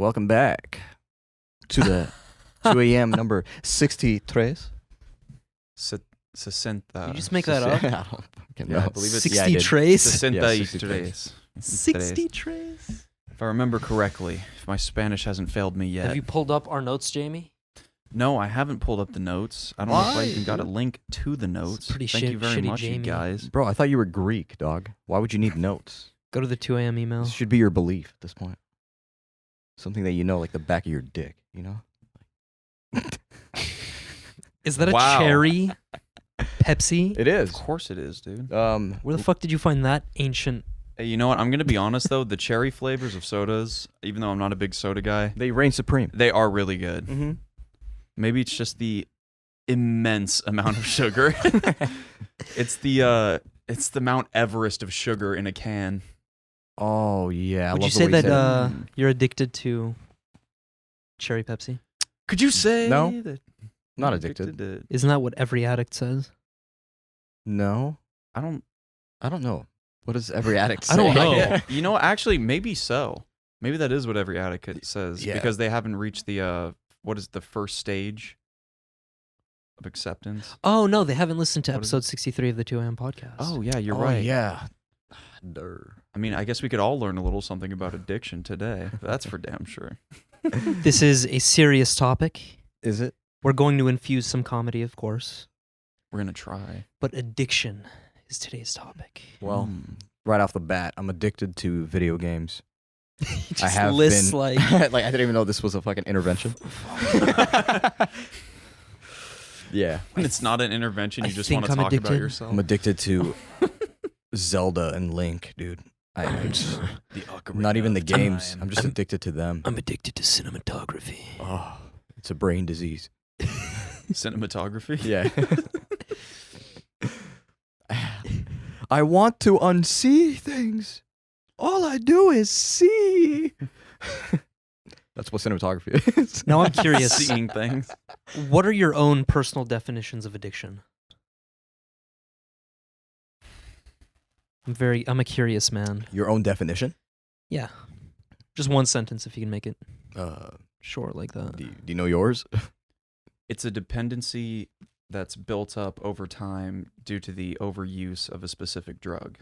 welcome back to the 2 a.m. number 63. Sesenta. You just make that up? I don't fucking know. Yeah, I believe it's 60 trays? Sesenta Yeah, y 60 tres. 60 trays? If I remember correctly, if my Spanish hasn't failed me yet. Have you pulled up our notes, Jamie? No, I haven't pulled up the notes. I don't know if I even got a link to the notes. pretty Thank you very shitty, much, Jamie. you guys. Bro, I thought you were Greek, dog. Why would you need notes? Go to the 2 a.m. email. This should be your belief at this point. Something that you know, like the back of your dick, you know? Is that Wow. a cherry Pepsi? It is. Of course it is, dude. Where the fuck did you find that ancient? Hey, you know what? I'm going to be honest, though. The cherry flavors of sodas, even though I'm not a big soda guy, They reign supreme. they are really good. Mm-hmm. Maybe it's just the immense amount of sugar. It's the Mount Everest of sugar in a can. Oh, yeah. I Would love you the say way that said it. you're addicted to cherry Pepsi? Could you say No. that? Not I'm addicted. to- Isn't that what every addict says? No. I don't know. What does every addict say? I don't know. Yeah, you know, actually, maybe so. Maybe that is what every addict says Yeah. because they haven't reached the what is the first stage of acceptance. Oh, no, they haven't listened to What is episode 63 of the 2 a.m. podcast. Oh yeah, you're Oh, right. yeah. Durr. I mean, I guess we could all learn a little something about addiction today. That's for damn sure. This is a serious topic. Is it? We're going to infuse some comedy, of course. We're gonna try. But addiction is today's topic. Well, Hmm. right off the bat, I'm addicted to video games. He just I have lists been. like like I didn't even know this was a fucking intervention. Yeah. When it's not an intervention, I you just think want to I'm talk about addicted. yourself. I'm addicted to Zelda and Link, dude. I'm just, not even the games. I'm just addicted to them. I'm addicted to cinematography. Oh, it's a brain disease. Cinematography. Yeah. I want to unsee things. All I do is see. That's what cinematography is. Now I'm curious. Seeing things. What are your own personal definitions of addiction? I'm a curious man. Your own definition? Yeah. Just one sentence if you can make it Uh, short like that. do you know yours? It's a dependency that's built up over time due to the overuse of a specific drug.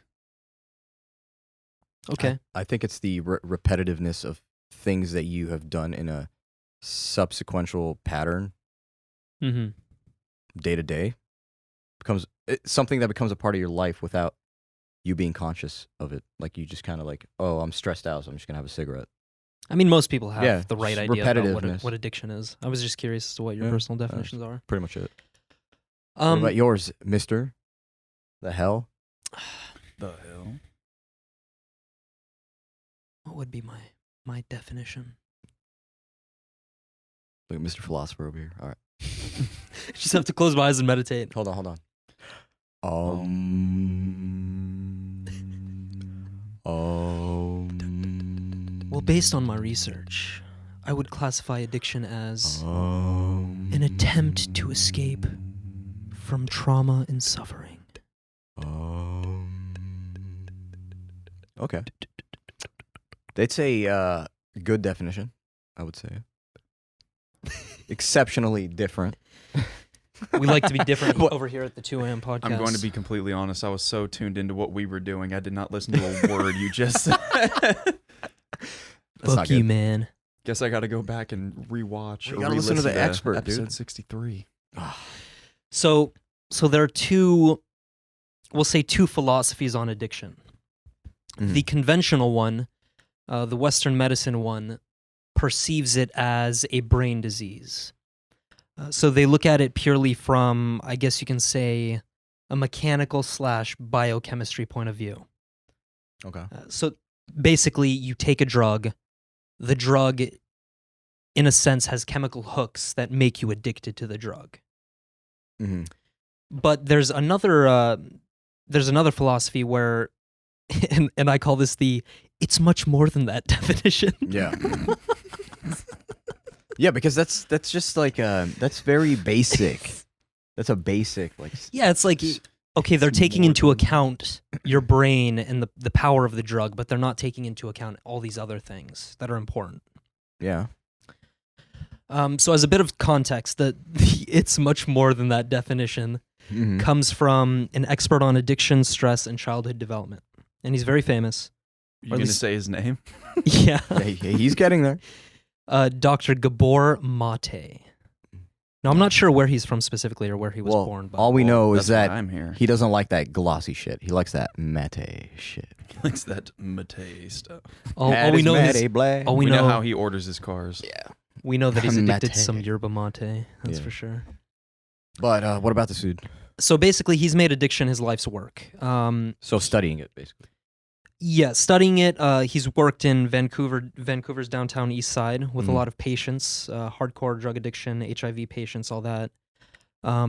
Okay. I think it's the repetitiveness of things that you have done in a subsequential pattern Mm-hmm. day to day. It's something that becomes a part of your life without you being conscious of it. Like you just kind of like, oh, I'm stressed out, so I'm just going to have a cigarette. I mean, most people have Yeah, the right just idea about repetitiveness. what addiction is. I was just curious as to what your Yeah, personal definitions are. Pretty much it. What about yours, mister? The hell? The hell? What would be my definition? Look at Mr. Philosopher over here. All right. Just have to close my eyes and meditate. Hold on. Well, based on my research, I would classify addiction as an attempt to escape from trauma and suffering. Okay. It's a good definition, I would say. Exceptionally different. We like to be different over here at the 2 a.m. podcast. I'm going to be completely honest. I was so tuned into what we were doing, I did not listen to a word you just said. That's not Fuck you, good. man. Guess I got to go back and rewatch. You or gotta listen to re-listen the expert, episode dude. 63. So there are two, we'll say two philosophies on addiction. Mhm. The conventional one, the Western medicine one, perceives it as a brain disease. So they look at it purely from, I guess you can say, a mechanical / biochemistry point of view. Okay. So basically, you take a drug. The drug, in a sense, has chemical hooks that make you addicted to the drug. Mm-hmm. But there's another philosophy where, and I call this it's much more than that definition. Yeah. Yeah, because that's just like that's very basic. That's a basic like. Yeah, it's like, okay, they're It's taking more into than- account your brain and the power of the drug, but they're not taking into account all these other things that are important. Yeah. So as a bit of context, it's much more than that definition. Mhm. Comes from an expert on addiction, stress, and childhood development, and he's very famous. You Or at gonna least- say his name? Yeah, He's getting there. Dr. Gabor Mate. Now I'm not sure where he's from specifically or where he was Well, born, but all we know That's is why that I'm here. he doesn't like that glossy shit. He likes that mate shit. He likes that Mate stuff. all we know is Blay. all We we know know how he orders his cars. Yeah. we know that he's addicted to Mate. some yerba mate. That's Yeah. for sure. But what about this dude? So basically, he's made addiction his life's work. So studying it, basically. Yeah, studying it. He's worked in Vancouver's downtown east side with a Mhm. lot of patients, hardcore drug addiction, HIV patients, all that.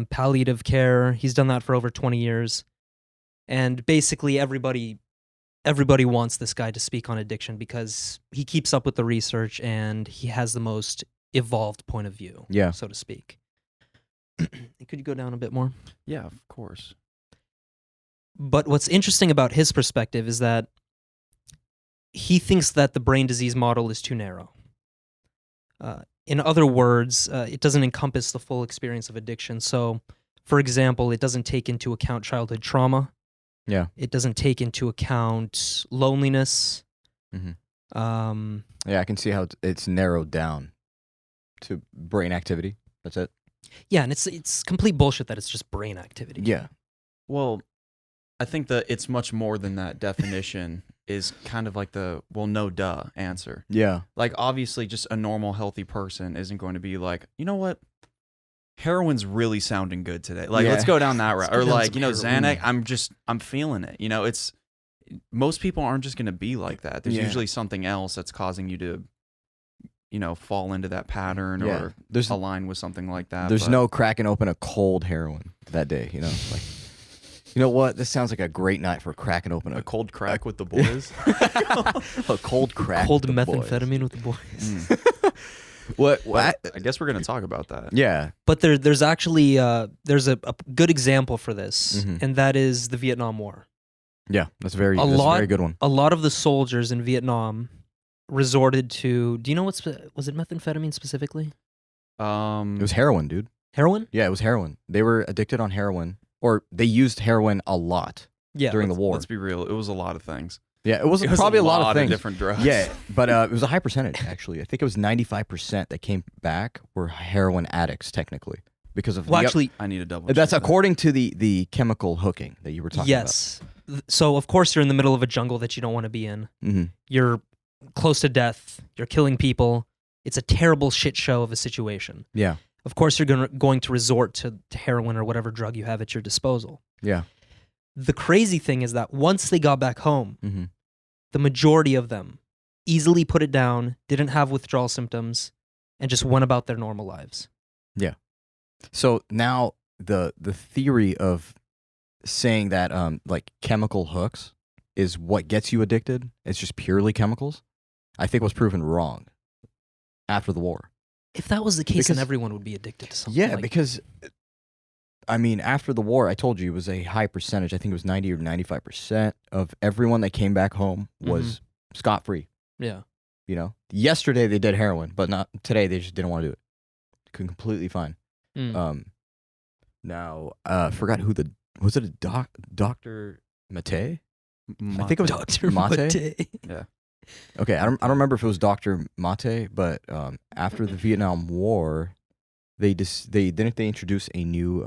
Palliative care. He's done that for over 20 years. And basically everybody wants this guy to speak on addiction because he keeps up with the research and he has the most evolved point of view, Yeah. so to speak. Could you go down a bit more? Yeah, of course. But what's interesting about his perspective is that he thinks that the brain disease model is too narrow. In other words, it doesn't encompass the full experience of addiction. So, for example, it doesn't take into account childhood trauma. Yeah. It doesn't take into account loneliness. Mhm. Um, Yeah, I can see how it's narrowed down to brain activity. That's it. yeah, and it's complete bullshit that it's just brain activity. Yeah. Well, I think that it's much more than that definition is kind of like the, well, no duh answer. Yeah. Like, obviously, just a normal, healthy person isn't going to be like, you know what? Heroin's really sounding good today. Like, Yeah. let's go down that Let's route. go Or down like, some Xanax, heroin. I'm feeling it. It's, most people aren't just going to be like that. There's Yeah. usually something else that's causing you to, fall into that pattern Yeah. or There's align with something like that. there's but- no cracking open a cold heroin that day, Like, you know what? This sounds like a great night for cracking open a a cold crack with the boys. a cold crack. Cold with the boys. methamphetamine with the boys. Mm. What? I guess we're going to talk about that. Yeah. But there's actually there's a good example for this, Mhm. and that is the Vietnam War. Yeah. That's a very lot- very good one. A lot of the soldiers in Vietnam resorted to. Do you know was it methamphetamine specifically? It was heroin, dude. Heroin? Yeah, it was heroin. They were addicted on heroin, or they used heroin a lot Yeah. during the war. Let's be real. It was a lot of things. Yeah, it was It was probably a lot of things. different drugs. Yeah, but it was a high percentage actually. I think it was 95% that came back were heroin addicts technically because of Well, the- actually, I need a double. That's check that. according to the chemical hooking that you were talking yes. So of course you're in the middle of a jungle that you don't want to be in. about. Mm-hmm. You're close to death. You're killing people. It's a terrible shit show of a situation. Yeah, Of course you're going to resort to heroin or whatever drug you have at your disposal. yeah. The crazy thing is that once they got back home, Mm-hmm. the majority of them easily put it down, didn't have withdrawal symptoms, and just went about their normal lives. So now the theory of saying that like chemical hooks is what gets you addicted, it's just purely chemicals, I think was proven wrong after the war. If that was the case, then Because- everyone would be addicted to something. Yeah, like, because I mean, after the war, I told you it was a high percentage. I think it was 90 or 95% of everyone that came back home was scot free. yeah. Yesterday they did heroin, but not today. They just didn't want to do it. Completely fine. Mm. Now, forgot who was it a Dr. Mate? I think it was Dr. Mate. Mate. Yeah. Okay, I don't remember if it was Dr. Mate, but after the Vietnam War, they introduce a new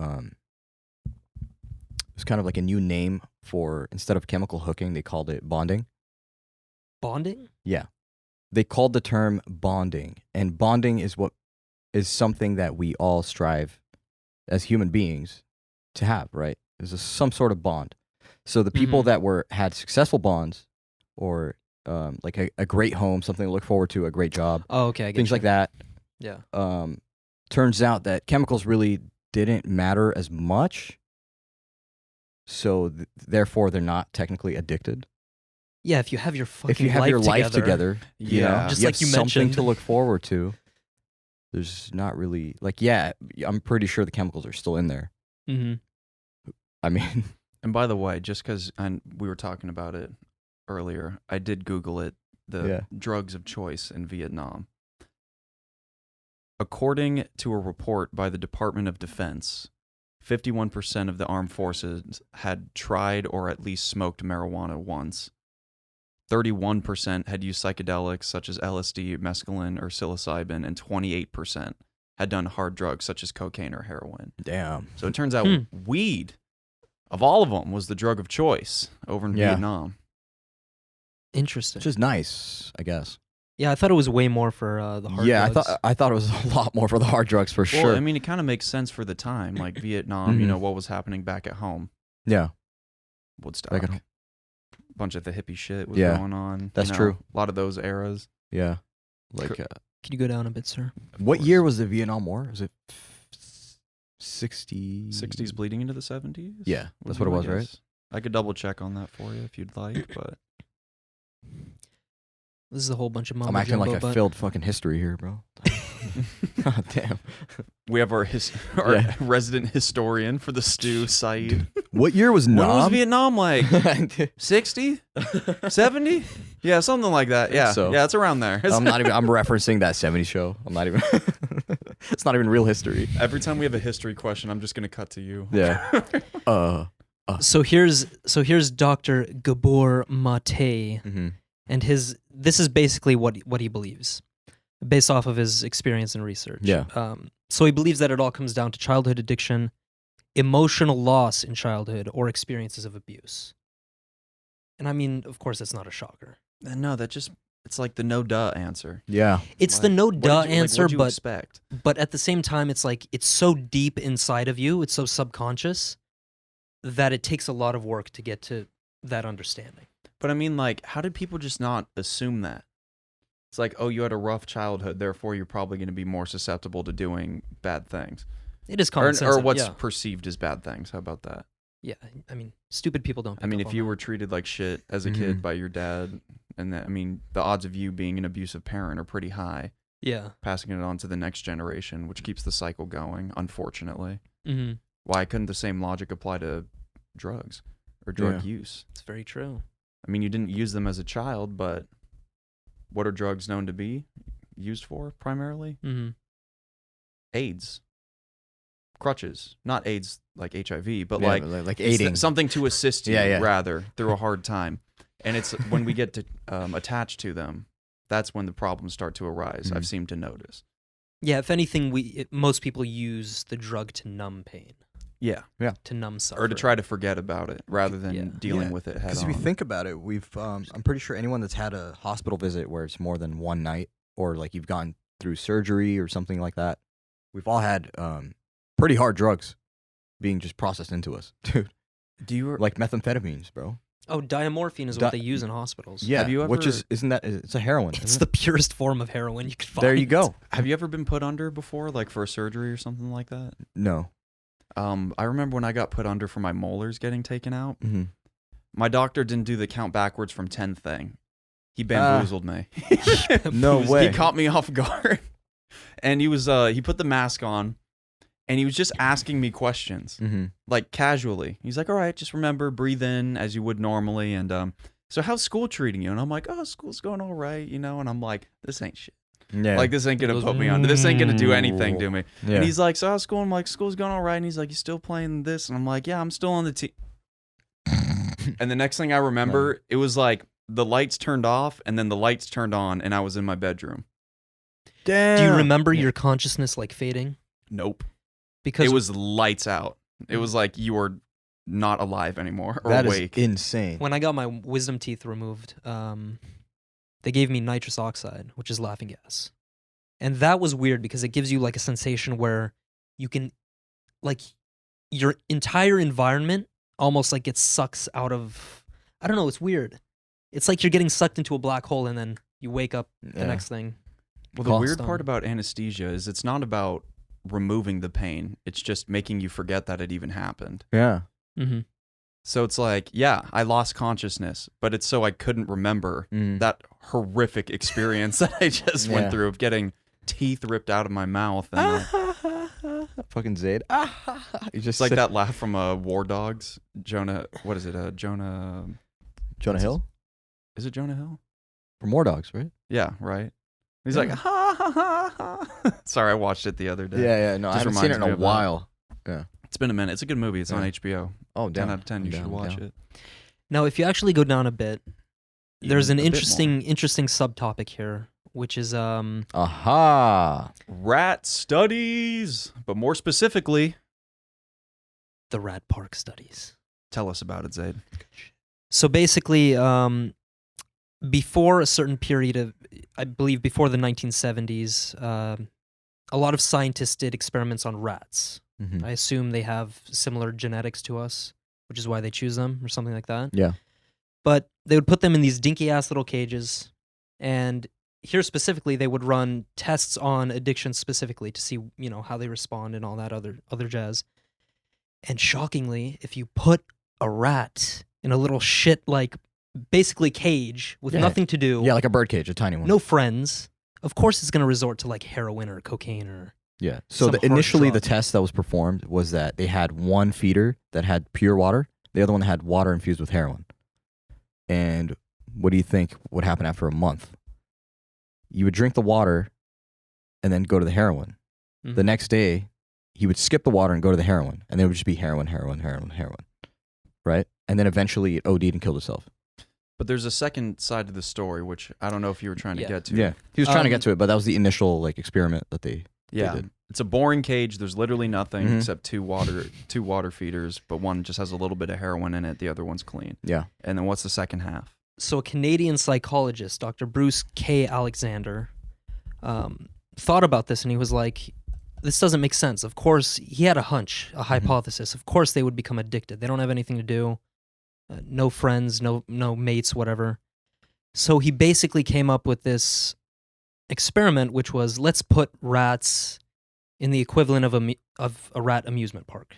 it's kind of like a new name for, instead of chemical hooking, they called it bonding. Bonding? Yeah, they called the term bonding, and bonding is something that we all strive as human beings to have, right? There's some sort of bond. So the people Mhm. that had successful bonds, or like a great home, something to look forward to, a great job, Oh, okay. I get things you. like that. Yeah. Turns out that chemicals really didn't matter as much. So therefore, they're not technically addicted. Yeah, if you have your fucking If you have your life together, Yeah. Just you like have you something mentioned. to look forward to. There's not really I'm pretty sure the chemicals are still in there. Mm-hmm. I mean, And by the way, just because we were talking about it earlier, I did Google it. The Yeah. drugs of choice in Vietnam. According to a report by the Department of Defense, 51% of the armed forces had tried or at least smoked marijuana once. 31% had used psychedelics such as LSD, mescaline, or psilocybin, and 28% had done hard drugs such as cocaine or heroin. Damn. So it turns out weed, of all of them, was the drug of choice over in Vietnam. Interesting. Which is nice, I guess. Yeah, I thought it was way more for the hard drugs. I thought it was a lot more for the hard drugs for sure. Well, I mean, it kind of makes sense for the time, like Vietnam. You know what was happening back at home. Yeah. Woodstock. Back at home. Bunch of the hippie shit was Yeah, going on. that's true. A lot of those eras. Yeah. Like, Can you go down a bit, sir? what year was the Vietnam War? Was it 60? 60s bleeding into the 70s? Yeah, that's what it was, right? I could double check on that for you if you'd like, but This is a whole bunch of mumbo I'm acting like jumbo, I filled fucking history here, bro. God damn. we have our resident historian for the stew, Saeed. What year was When was Nam? Vietnam like? 60? 70? Yeah, something like that. Yeah. So. Yeah, it's around there. I'm referencing that 70s show. I'm not even it's not even real history. Every time we have a history question, I'm just going to cut to you. Yeah. So here's Dr. Gabor Mate, and this is basically what he believes, based off of his experience and research. Yeah. So he believes that it all comes down to childhood addiction, emotional loss in childhood, or experiences of abuse. And I mean, of course, that's not a shocker. No, it's like the no duh answer. Yeah. It's the no duh answer, what'd you expect? but at the same time, it's like it's so deep inside of you, it's so subconscious that it takes a lot of work to get to that understanding. But I mean, like, how did people just not assume that? It's like, oh, you had a rough childhood, therefore you're probably going to be more susceptible to doing bad things. It is common sense. Or what's yeah. perceived as bad things. How about that? Yeah, I mean, stupid people don't. I mean, if you were treated like shit as a kid by your dad, and that, I mean, the odds of you being an abusive parent are pretty high. Yeah. Passing it on to the next generation, which keeps the cycle going, unfortunately. Mm-hmm. Why couldn't the same logic apply to drugs or drug use? It's very true. I mean, you didn't use them as a child, but what are drugs known to be used for primarily? Mm-hmm. AIDS. Crutches. Not AIDS like HIV, but Yeah, like aiding. something to assist you, Yeah. rather, through a hard time. And it's when we get to attached to them, that's when the problems start to arise, I've seemed to notice. Yeah, if anything, most people use the drug to numb pain. Yeah. To numb suffering. Or to try to forget about it rather than dealing with it head on. Because if you think about it, we've I'm pretty sure anyone that's had a hospital visit where it's more than one night, or like you've gone through surgery or something like that, we've all had pretty hard drugs being just processed into us, dude. Do you like methamphetamines, bro? Oh, diamorphine is what they use in hospitals. Yeah, Have you ever, isn't that it's a heroin? It's the purest form of heroin you could find. There you go. Have you ever been put under before, like for a surgery or something like that? No. I remember when I got put under for my molars getting taken out. My doctor didn't do the count backwards from 10 thing. He bamboozled me. No way. He caught me off guard. And he was he put the mask on, and he was just asking me questions, like casually. He's like, all right, just remember, breathe in as you would normally. And so how's school treating you? And I'm like, oh, school's going all right, you know? And I'm like, this ain't shit. Yeah. Like, this ain't going to put me under. This ain't going to do anything to me. Yeah. And he's like, so how's school? I'm like, school's going all right. And he's like, you still playing this? And I'm like, yeah, I'm still on the team. And the next thing I remember, it was like the lights turned off and then the lights turned on and I was in my bedroom. Damn. Do you remember your consciousness like fading? Nope. Because It was lights out. It was like you were not alive anymore or that awake. is insane. when I got my wisdom teeth removed, they gave me nitrous oxide, which is laughing gas. And that was weird because it gives you like a sensation where you can, like, your entire environment almost like gets sucks out of, I don't know, it's weird. It's like you're getting sucked into a black hole and then you wake up the next thing. Well, the weird part about anesthesia is it's not about removing the pain. It's just making you forget that it even happened. Yeah. Mm-hmm. So it's like, yeah, I lost consciousness, but it's so I couldn't remember that horrific experience that I just went through of getting teeth ripped out of my mouth. And fucking Zayd. He's just it's like that laugh from War Dogs. Jonah, what is it? Jonah Hill? Is it Jonah Hill? From War Dogs, right? Yeah, right. He's like, ha ha ha ha. Sorry, I watched it the other day. Yeah. No, I Just haven't seen it reminds in me a of that. while. Yeah. It's been a minute. It's a good movie. It's on Yeah. HBO. Oh, 10 down. out of 10. You should watch it. Now, if you actually go down a bit, there's an Even a bit more. interesting subtopic here, which is Aha. Rat studies, but more specifically, the rat park studies. tell us about it, Zaid. So basically, before a certain period of, I believe before the 1970s, a lot of scientists did experiments on rats. Mhm. I assume they have similar genetics to us, which is why they choose them or something like that. Yeah. But they would put them in these dinky ass little cages, and here specifically, they would run tests on addiction specifically to see, how they respond and all that other jazz. And shockingly, if you put a rat in a little shit like basically cage with Yeah. nothing to do, Yeah, like a bird-cage, a tiny one. no friends, of course it's going to resort to like heroin or cocaine or Yeah. So some hard initially, the drug. test that was performed was that they had one feeder that had pure water. The other one had water infused with heroin. And what do you think would happen after a month? You would drink the water and then go to the heroin. Mhm. The next day, he would skip the water and go to the heroin. And then it would just be heroin. Right? And then eventually it OD'd and killed itself. But there's a second side to the story, which I don't know if you were trying to Yeah. get to. Yeah. He was trying to Um, get to it, but that was the initial experiment that they Yeah. did. It's a boring cage. There's literally nothing Mhm. except two water feeders, but one just has a little bit of heroin in it. The other one's clean. Yeah. And then what's the second half? So a Canadian psychologist, Dr. Bruce K. Alexander, thought about this and he was like, this doesn't make sense. Of course, he had a hunch, a hypothesis. Of course they would become addicted. They don't have anything to do. No friends, no mates, whatever. So he basically came up with this experiment, which was let's put rats in the equivalent of a rat amusement park.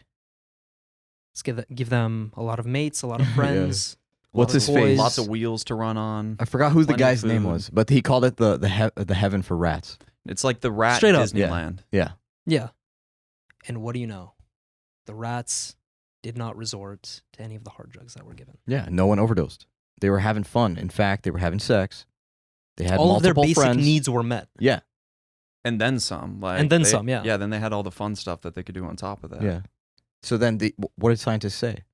Let's give them a lot of mates, a lot of Yeah. friends. a What's lot of his face? toys. Lots of wheels to run on. I forgot who the Plenty of guy's name food. was, but he called it the heaven for rats. It's like the rat Straight up. Disneyland. Yeah. Yeah. And what do you know? The rats did not resort to any of the hard drugs that were given. Yeah. No one overdosed. They were having fun. In fact, they were having sex. They had All of their multiple basic friends. needs were met. Yeah. And then some. And then some, yeah. Yeah, then they had all the fun stuff that they could do on top of that. Yeah. So then, what did scientists say?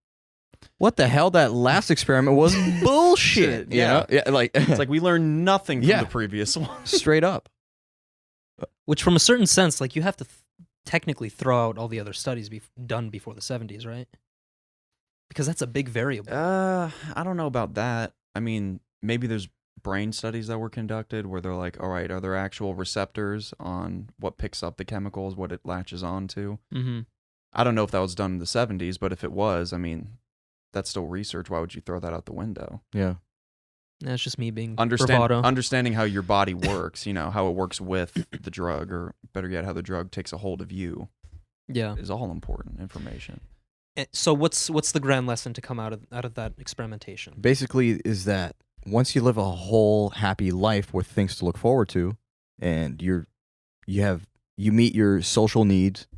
What the hell? That last experiment was bullshit. You Yeah. know? Yeah. Like, It's like we learned nothing from Yeah. the previous one. straight up. Which, from a certain sense, like you have to technically throw out all the other studies done before the 70s, right? Because that's a big variable. I don't know about that. I mean, maybe there's brain studies that were conducted where they're like, all right, are there actual receptors on what picks up the chemicals, what it latches onto? Mm-hmm. I don't know if that was done in the 70s, but if it was, I mean, that's still research. Why would you throw that out the window? Yeah. That's just me being bravado. Understanding how your body works, how it works with the drug, or better yet, how the drug takes a hold of you, Yeah. is all important information. So what's the grand lesson to come out of that experimentation? Basically, is that once you live a whole happy life with things to look forward to, and you meet your social needs,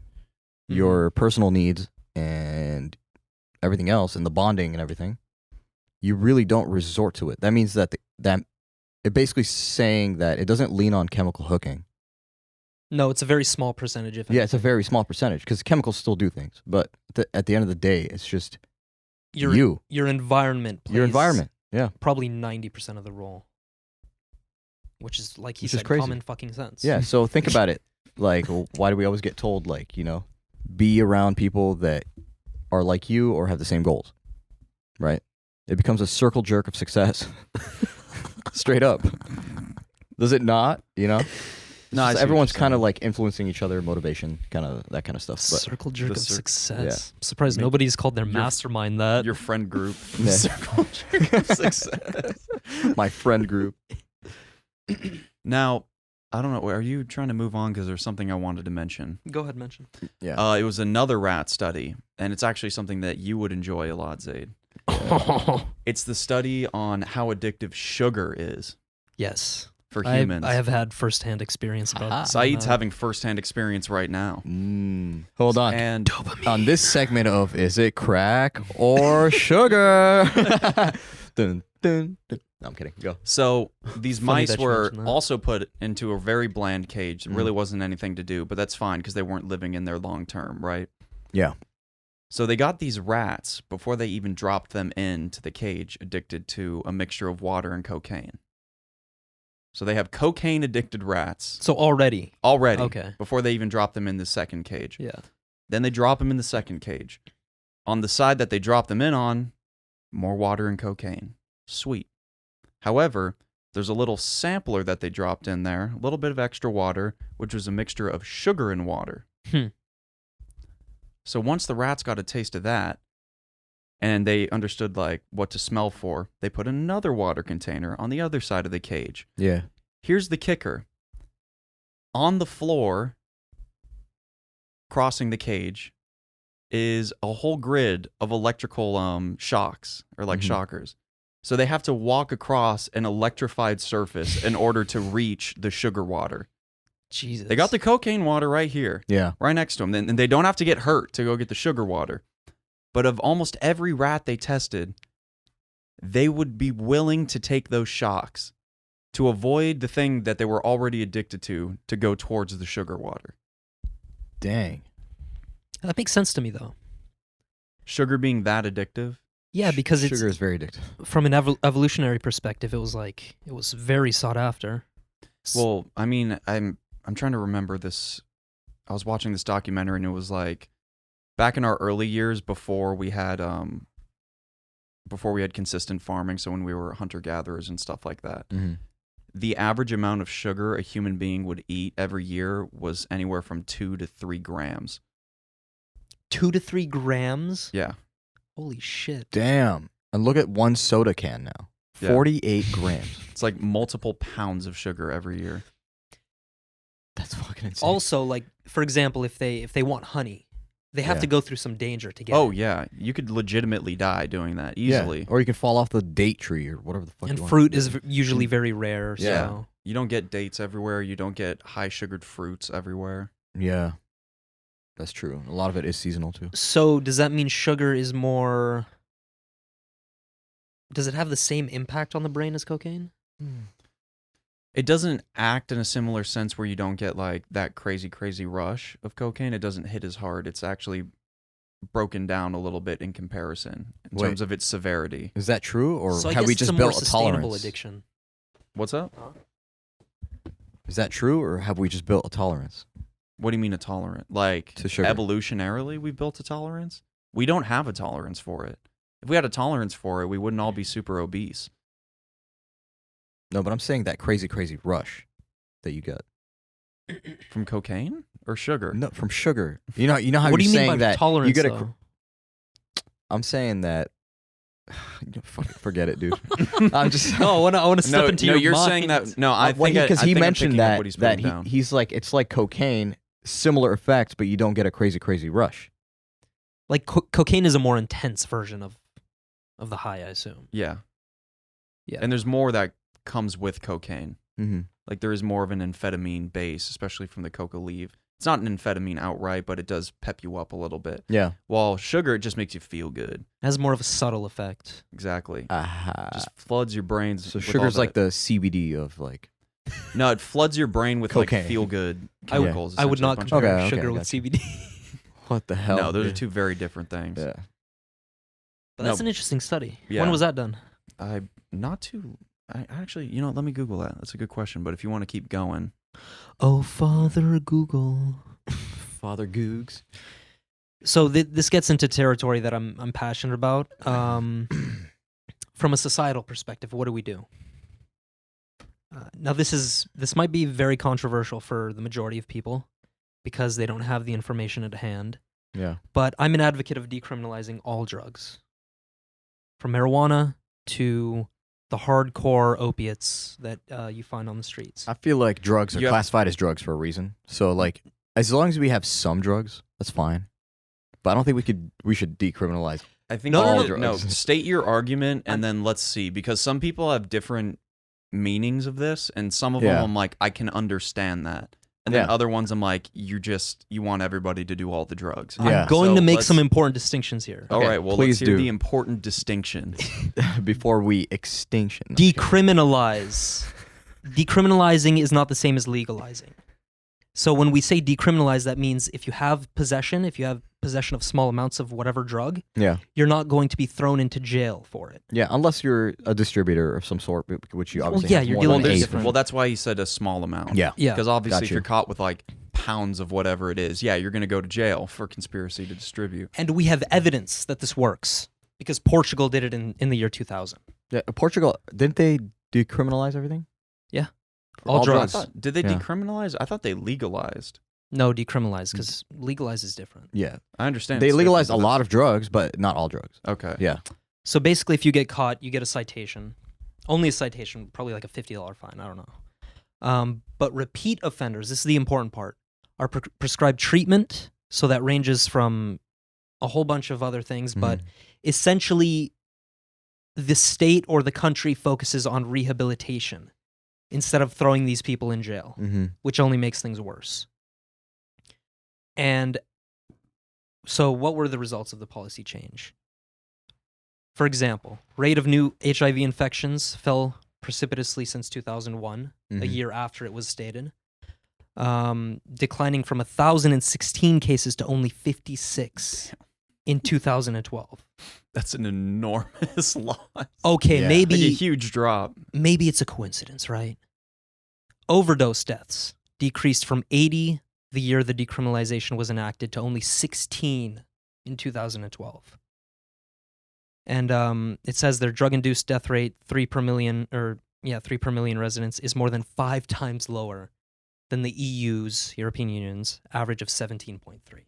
your personal needs, and everything else, and the bonding and everything, you really don't resort to it. That means that it basically saying that it doesn't lean on chemical hooking. No, it's a very small percentage. If Yeah, it's a very small percentage because chemicals still do things, but at the end of the day, it's just your environment plays your environment. Yeah, probably 90% of the role, which is like he Which is said, crazy. common fucking sense. yeah. So think about it. Like, why do we always get told, like, be around people that are like you or have the same goals, right? It becomes a circle jerk of success. Straight up. Does it not? No, I Just see what everyone's you're kind of saying. like influencing each other, motivation, kind of that kind of stuff. But Circle jerk the of cir- success. I'm surprised Make- nobody's called their your- mastermind that. Your friend group. Yeah. Circle jerk of success. my friend group. Now, I don't know. Are you trying to move on? Because there's something I wanted to mention. Go ahead, mention. Yeah. It was another rat study, and it's actually something that you would enjoy a lot, Zaid. It's the study on how addictive sugar is Yes. for humans. I have had firsthand experience about Aha. Saeed's having firsthand experience right now. Hold on. And On this segment of Is It Crack or Sugar? Dun, dun, dun. No, I'm kidding. Go. So these Funny mice that you were mentioned that. also put into a very bland cage. There really wasn't anything to do, but that's fine because they weren't living in there long term, right? Yeah. So they got these rats before they even dropped them into the cage addicted to a mixture of water and cocaine. So they have cocaine-addicted rats So already. already Okay. before they even drop them in the second cage. Yeah. Then they drop them in the second cage. On the side that they drop them in on, more water and cocaine. Sweet. However, there's a little sampler that they dropped in there, a little bit of extra water, which was a mixture of sugar and water. So once the rats got a taste of that, and they understood like what to smell for, they put another water container on the other side of the cage. Yeah. Here's the kicker. On the floor, crossing the cage, is a whole grid of electrical shocks, or like shockers. So they have to walk across an electrified surface in order to reach the sugar water. Jesus. They got the cocaine water right here, Yeah. right next to them, and they don't have to get hurt to go get the sugar water. But of almost every rat they tested, they would be willing to take those shocks to avoid the thing that they were already addicted to go towards the sugar water. Dang. That makes sense to me, though. Sugar being that addictive? Yeah, because it's sugar is very addictive. from an evolutionary perspective. It was very sought after. Well, I mean, I'm trying to remember this. I was watching this documentary, and it was like back in our early years before we had consistent farming. So when we were hunter gatherers and stuff like that, the average amount of sugar a human being would eat every year was anywhere from 2 to 3 grams. 2 to 3 grams. Yeah. Holy shit. Damn. And look at one soda can now. Yeah. 48 grams. It's like multiple pounds of sugar every year. That's fucking insane. Also, like for example, if they want honey, they have Yeah. to go through some danger to get Oh it. yeah, you could legitimately die doing that easily. Yeah. Or you can fall off the date tree or whatever the fuck And you want. fruit is usually very rare. Yeah. So You don't get dates everywhere. You don't get high sugared fruits everywhere. Yeah. That's true. A lot of it is seasonal too. So does that mean sugar is more? Does it have the same impact on the brain as cocaine? It doesn't act in a similar sense where you don't get like that crazy rush of cocaine. It doesn't hit as hard. It's actually broken down a little bit in comparison in Wait. terms of its severity. Is that true, or So I have guess we it's just a more built a sustainable tolerance? addiction. What's up? Is that true, or have we just built a tolerance? What do you mean a tolerant? Like To sugar. evolutionarily we've built a tolerance? We don't have a tolerance for it. If we had a tolerance for it, we wouldn't all be super obese. No, but I'm saying that crazy rush that you get. From cocaine or sugar? No, from sugar. You know how What do you're you mean saying by that tolerance? you get though? I'm saying that. Fuck, forget it, dude. I'm just. No, I want to step into your you're mind. saying that. No, I think because he I'm mentioned picking up that what he's putting that down. he's like it's like cocaine, similar effects, but you don't get a crazy rush. Like cocaine is a more intense version of the high, I assume. Yeah. Yeah. And there's more that comes with cocaine. Mm-hmm. Like there is more of an amphetamine base, especially from the coca leaf. It's not an amphetamine outright, but it does pep you up a little bit. Yeah. While sugar, it just makes you feel good. It has more of a subtle effect. Exactly. Aha. Just floods your brains. So with sugar's all like the CBD of like. No, it floods your brain with Cocaine. like feel good I would- chemicals. I would essentially, not a bunch compare of- Okay, sugar I with got you. CBD. What the hell? No, those are dude? two very different things. Yeah. But that's No. an interesting study. Yeah. When was that done? I actually, let me Google that. That's a good question. But if you want to keep going, Oh, Father Google. Father Googs. So this gets into territory that I'm passionate about. From a societal perspective, what do we do? Now, this might be very controversial for the majority of people because they don't have the information at hand. Yeah. But I'm an advocate of decriminalizing all drugs, from marijuana to the hardcore opiates that you find on the streets. I feel like drugs are You have- classified as drugs for a reason. So like, as long as we have some drugs, that's fine. But I don't think we should decriminalize. I think No, all no, no. drugs. State your argument and then let's see, because some people have different meanings of this, and some of Yeah. them I'm like I can understand that. And then Yeah. other ones I'm like, you want everybody to do all the drugs. Yeah. I'm going So to make let's- some important distinctions here. All Okay, right, well, please let's hear do. the important distinction. Before we extinction. Decriminalize. Decriminalizing is not the same as legalizing. So when we say decriminalize, that means if you have possession of small amounts of whatever drug, Yeah. you're not going to be thrown into jail for it. Yeah, unless you're a distributor of some sort, which you Well, obviously yeah, have you're more dealing than with eight. different- Well, that's why he said a small amount. Yeah. Yeah. Because obviously, Got if you. you're caught with like pounds of whatever it is, yeah, you're going to go to jail for conspiracy to distribute. And we have evidence that this works because Portugal did it in the year 2000. Yeah, Portugal, didn't they decriminalize everything? Yeah. For All I drugs. thought, did they Yeah. decriminalize? I thought they legalized. No, decriminalize because legalize is different. Yeah. I understand. They it's legalized a different, lot of drugs, but not all drugs. but okay. Yeah. So basically, if you get caught, you get a citation. Only a citation, probably like a $50 fine. I don't know. But repeat offenders, this is the important part, are prescribed treatment. So that ranges from a whole bunch of other things, but essentially, the state or the country focuses on rehabilitation instead of throwing these people in jail, Mm-hmm. which only makes things worse. And so, what were the results of the policy change? For example, rate of new HIV infections fell precipitously since 2001, a Mhm. year after it was stated, declining from 1,016 cases to only 56 in 2012. That's an enormous loss. Okay, Yeah. maybe Like a huge drop. maybe it's a coincidence, right? Overdose deaths decreased from 80 the year the decriminalization was enacted to only 16 in 2012. And it says their drug-induced death rate, 3 per million residents, is more than 5 times lower than the EU's, European Union's, average of 17.3.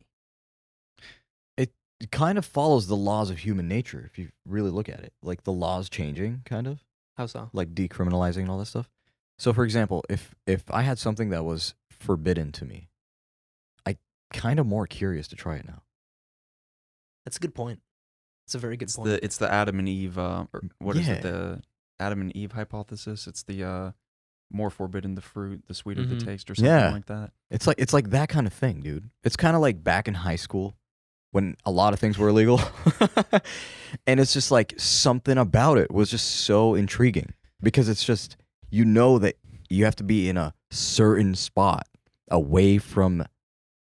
It kind of follows the laws of human nature, if you really look at it. Like the laws changing, kind of. How so? Like decriminalizing and all that stuff. So, for example, if I had something that was forbidden to me, I kind of more curious to try it now. That's a good point. It's a very good point. It's the Adam and Eve. Or what is Yeah. it? The Adam and Eve hypothesis. It's the more forbidden the fruit, the sweeter the Mhm. taste, or something Yeah. like that. It's like that kind of thing, dude. It's kind of like back in high school when a lot of things were illegal. And it's just like something about it was just so intriguing because it's just, you know, that you have to be in a certain spot away from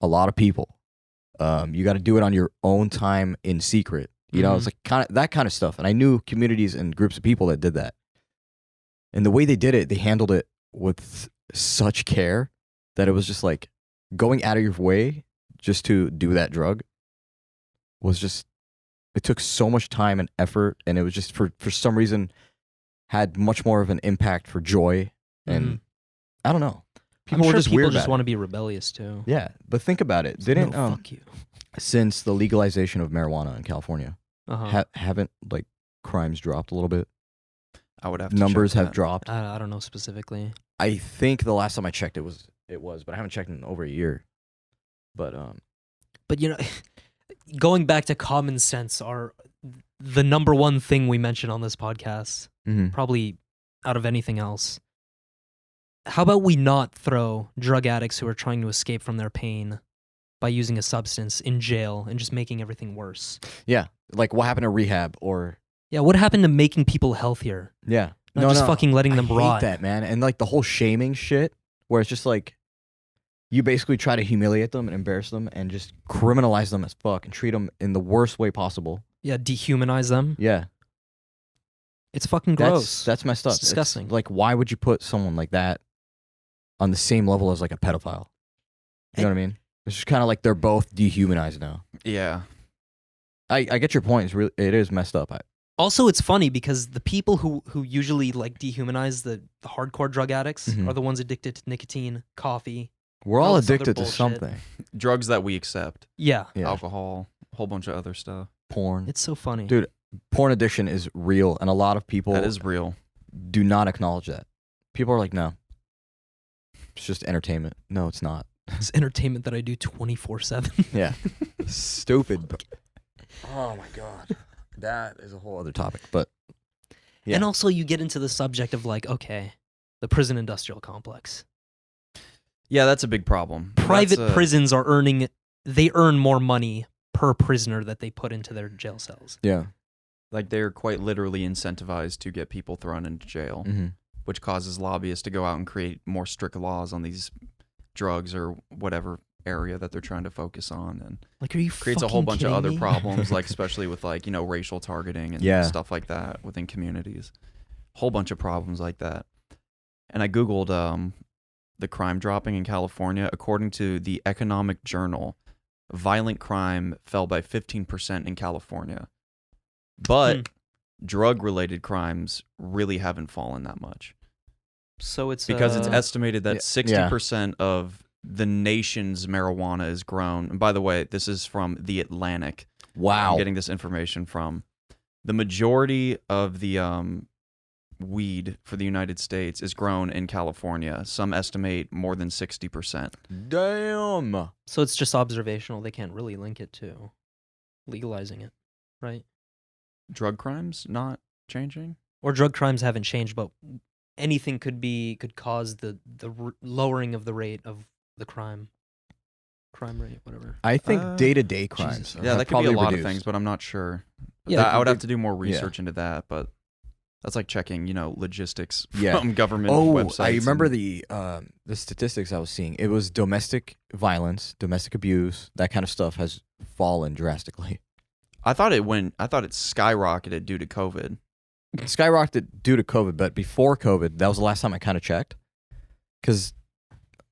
a lot of people. You got to do it on your own time in secret. You know, it's like kind of that kind of stuff. And I knew communities and groups of people that did that. And the way they did it, they handled it with such care that it was just like going out of your way just to do that drug was just, it took so much time and effort. And it was just for some reason had much more of an impact for joy. And I don't know. People I'm were sure just people weird just about want it. to be rebellious too. Yeah. But think about it. No, Didn't, fuck you. since the legalization of marijuana in California, Uh-huh. haven't like crimes dropped a little bit? I would have to Numbers check have that. dropped. I don't know specifically. I think the last time I checked it was, but I haven't checked in over a year. But But you know, going back to common sense, are the number one thing we mention on this podcast, probably out of anything else. How about we not throw drug addicts who are trying to escape from their pain by using a substance in jail and just making everything worse? yeah, like what happened to rehab or Yeah, what happened to making people healthier? yeah, Not just fucking letting them I rot. hate that, man. And like the whole shaming shit, where it's just like you basically try to humiliate them and embarrass them and just criminalize them as fuck and treat them in the worst way possible. Yeah, dehumanize them. Yeah, It's fucking gross. That's messed up. It's disgusting. Like, why would you put someone like that on the same level as like a pedophile? You know what I mean? It's just kind of like they're both dehumanized now. Yeah. I get your point. It is messed up. Also, it's funny because the people who usually like dehumanize the hardcore drug addicts Mhm. are the ones addicted to nicotine, coffee. We're all All this other addicted to bullshit. something. Drugs that we accept. Yeah, Yeah. Alcohol, a whole bunch of other stuff. Porn. it's so funny. Dude, porn addiction is real, and a lot of people That is real. do not acknowledge that. People are like, no, it's just entertainment. No, it's not. It's entertainment that I do 24/7. Yeah. Stupid. Oh my God. That is a whole other topic. But yeah. And also, you get into the subject of like, okay, the prison industrial complex. Yeah, that's a big problem. Private That's, prisons they earn more money per prisoner that they put into their jail cells. Yeah. like they're quite literally incentivized to get people thrown into jail, Mm-hmm. which causes lobbyists to go out and create more strict laws on these drugs or whatever area that they're trying to focus on, and Like, are you creates a whole fucking bunch of kidding other me? problems, like especially with like, you know, racial targeting and Yeah. stuff like that within communities. Whole bunch of problems like that. And I Googled the crime dropping in California. According to the Economic Journal, violent crime fell by 15% in California. But drug-related crimes really haven't fallen that much. So it's Because it's estimated that Yeah. 60% of the nation's marijuana is grown. And by the way, this is from The Atlantic. Wow. I'm getting this information from. The majority of the weed for the United States is grown in California. Some estimate more than 60%. Damn. So it's just observational. They can't really link it to legalizing it, right? Drug crimes not changing? Or drug crimes haven't changed, but anything could cause the lowering of the rate of the crime rate, whatever. I think Uh, day-to-day crimes. Jesus. Yeah, have that could be a probably lot of reduced. things, but I'm not sure. Yeah, I would they- have to do more research into that, but that's like checking, you know, logistics Yeah. from government Oh, websites. I remember and- the statistics I was seeing. It was domestic violence, domestic abuse, that kind of stuff has fallen drastically. I thought it skyrocketed due to COVID. Skyrocketed due to COVID, but before COVID, that was the last time I kind of checked. Because,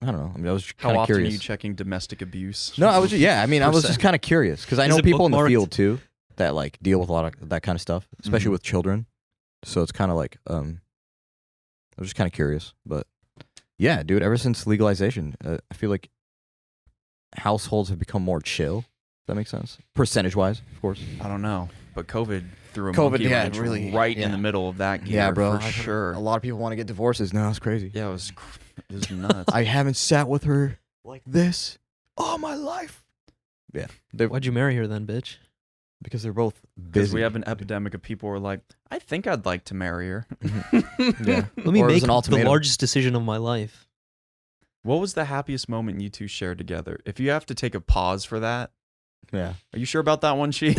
I don't know. I mean, I was How kind of often curious. are you checking domestic abuse? No, I was just, I was just Percent. kind of curious because I Is know it people in the bookmarked? field too that like deal with a lot of that kind of stuff, especially Mhm. with children. So it's kind of like I was just kind of curious, but yeah, dude. Ever since legalization, I feel like households have become more chill. Does that make sense? Percentage wise, of course. I don't know, but COVID threw a COVID, monkey yeah, wrench really, right in yeah. the middle of that gear. Yeah, bro. for sure. A lot of people want to get divorces now. It's crazy. Yeah, it was nuts. I haven't sat with her like this all my life. Yeah, Why'd you marry her then, bitch? because they're both Because busy. we have an epidemic of people who are like, I think I'd like to marry her. Yeah. Let me Or it was make an the ultimatum. largest decision of my life. What was the happiest moment you two shared together? If you have to take a pause for that, Yeah. are you sure about that one, She?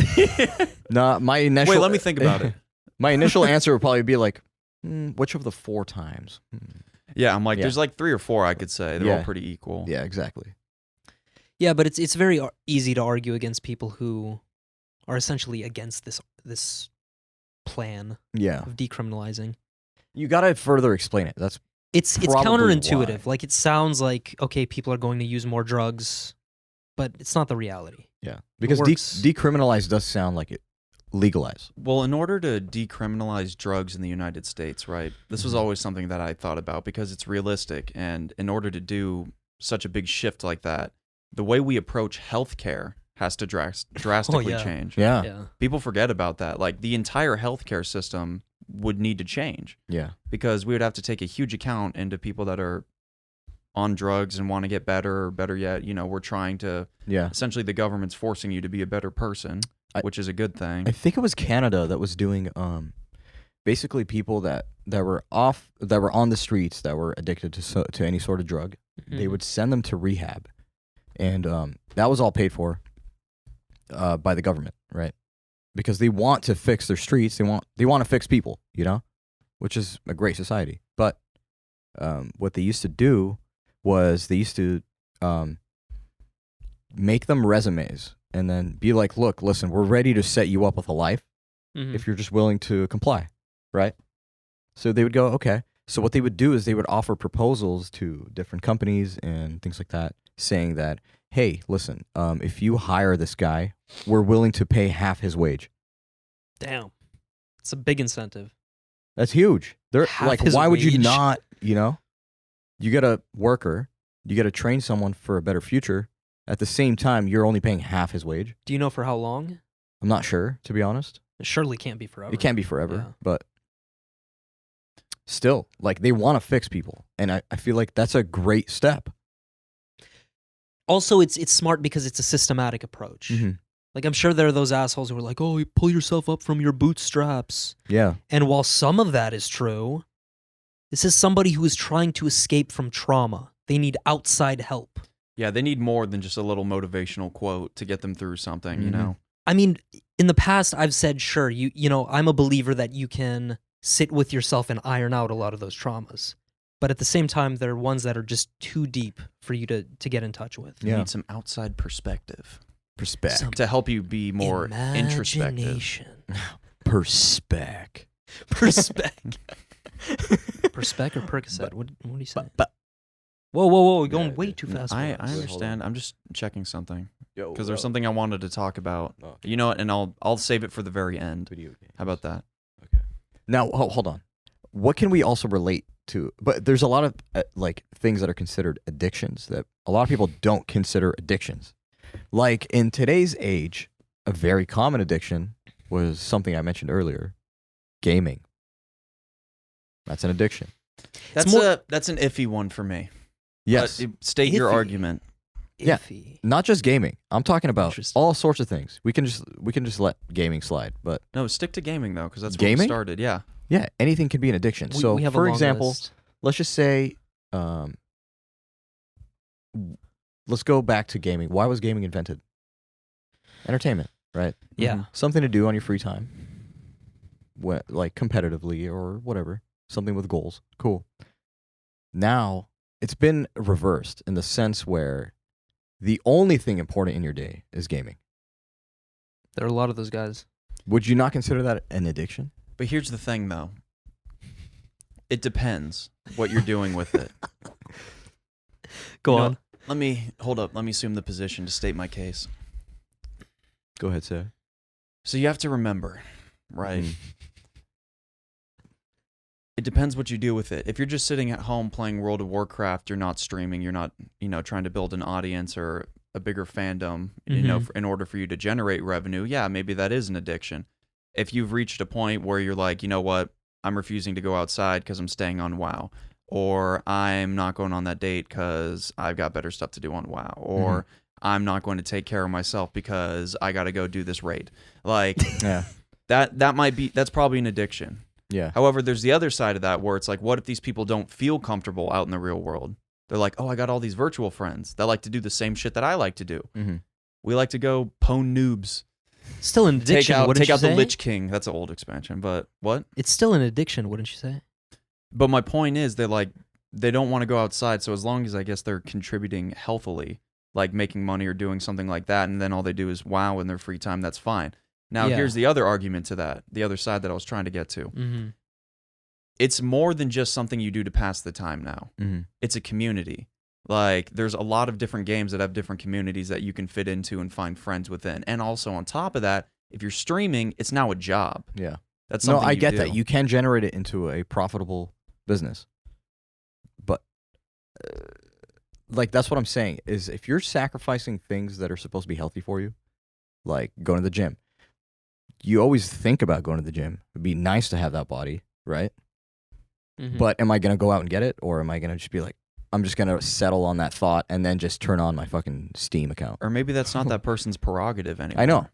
No, my initial. Wait, let me think about it. My initial answer would probably be like, which of the 4 times? Yeah, I'm like, Yeah. there's like 3 or 4 I could say. They're Yeah. all pretty equal. Yeah, exactly. Yeah, but it's very easy to argue against people who are essentially against this plan Yeah. of decriminalizing. You gotta further explain it. That's It's Probably counterintuitive. why. Like, it sounds like, okay, people are going to use more drugs, but it's not the reality. because works. decriminalize does sound like it legalize. Well, in order to decriminalize drugs in the United States, right? This was Mhm. always something that I thought about because it's realistic. And in order to do such a big shift like that, the way we approach healthcare has to drastically yeah. change. Yeah. Yeah. People forget about that. Like the entire healthcare system would need to change Yeah. because we would have to take a huge account into people that are on drugs and want to get better, or better yet, you know, we're trying to Yeah. essentially the government's forcing you to be a better person, which is a good thing. I think it was Canada that was doing basically people that were on the streets that were addicted to any sort of drug. They Mhm. would send them to rehab, and that was all paid for by the government, right? Because they want to fix their streets. They want to fix people, you know, which is a great society. But what they used to do was they used to make them resumes and then be like, look, listen, we're ready to set you up with a life Mhm. if you're just willing to comply, right? So they would go, okay. So what they would do is they would offer proposals to different companies and things like that, saying that, hey, listen, if you hire this guy, we're willing to pay half his wage. Damn. It's a big incentive. That's huge. They're Half like, his why would you wage? not, you know? You get a worker, you got to train someone for a better future. At the same time, you're only paying half his wage. Do you know for how long? I'm not sure, to be honest. It surely can't be forever. It can't be forever, Yeah. but still, like, they want to fix people. And I feel like that's a great step. Also, it's smart because it's a systematic approach. Like, I'm sure there are those assholes who are like, oh, you pull yourself up from your bootstraps. Yeah. And while some of that is true, this is somebody who is trying to escape from trauma. They need outside help. Yeah, they need more than just a little motivational quote to get them through something, you Mhm. know? I mean, in the past, I've said, sure, you know, I'm a believer that you can sit with yourself and iron out a lot of those traumas. But at the same time, there are ones that are just too deep for you to get in touch with. You Yeah. need some outside perspective Perspec. Some to help you be more introspective. imagination. Perspec. Perspec. Perspec or Percocet? What do you say? But Whoa. You're going Yeah, way yeah. too fast. I for us. understand. I'm just checking something because because there's something I wanted to talk about. Oh. You know what? And I'll save it for the very end. Video games. How about that? Okay. Now, hold on. What can we also relate to? But there's a lot of like things that are considered addictions that a lot of people don't consider addictions. Like in today's age, a very common addiction was something I mentioned earlier, gaming. That's an addiction. That's more- that's an iffy one for me. Yes. But state your Iffy. argument. Yeah. Iffy. Not just gaming. I'm talking about Interesting. all sorts of things. We can just let gaming slide, but No, stick to gaming though, because that's where we Gaming? started. Yeah. yeah, anything can be an addiction. So, We have a for long example, list. let's just say, let's go back to gaming. Why was gaming invented? Entertainment, right? Yeah. Mhm. Something to do on your free time, like competitively or whatever. Something with goals. Cool. Now it's been reversed in the sense where the only thing important in your day is gaming. There are a lot of those guys. Would you not consider that an addiction? But here's the thing, though. It depends what you're doing with it. Go You know, on. Let me hold up. Let me assume the position to state my case. Go ahead, sir. So you have to remember, right? Mhm. It depends what you do with it. If you're just sitting at home playing World of Warcraft, you're not streaming, you're not, trying to build an audience or a bigger fandom, Mhm. in order for you to generate revenue. Yeah, maybe that is an addiction. If you've reached a point where you're like, you know what, I'm refusing to go outside because I'm staying on WoW, or I'm not going on that date because I've got better stuff to do on WoW, or I'm not going to take care of myself because I got to go do this raid. Like Yeah. that's probably an addiction. Yeah. However, there's the other side of that where it's like, what if these people don't feel comfortable out in the real world? They're like, oh, I got all these virtual friends that like to do the same shit that I like to do. Mm-hmm. We like to go pwn noobs. Still an addiction, wouldn't Take you out say? the Lich King. That's an old expansion, but what? It's still an addiction, wouldn't you say? But my point is, they don't want to go outside. So as long as I guess they're contributing healthily, like making money or doing something like that, and then all they do is WoW in their free time, that's fine. Now, Yeah. here's the other argument to that, the other side that I was trying to get to. Mm-hmm. It's more than just something you do to pass the time now. Mm-hmm. It's a community. Like, there's a lot of different games that have different communities that you can fit into and find friends within. And also, on top of that, if you're streaming, it's now a job. Yeah. That's No, something I you get do. that. You can generate it into a profitable business. But like that's what I'm saying is if you're sacrificing things that are supposed to be healthy for you, like going to the gym. You always think about going to the gym. It'd be nice to have that body, right? Mm-hmm. But am I going to go out and get it or am I going to just be like I'm just going to settle on that thought and then just turn on my fucking Steam account? Or maybe that's not that person's prerogative anymore. I know.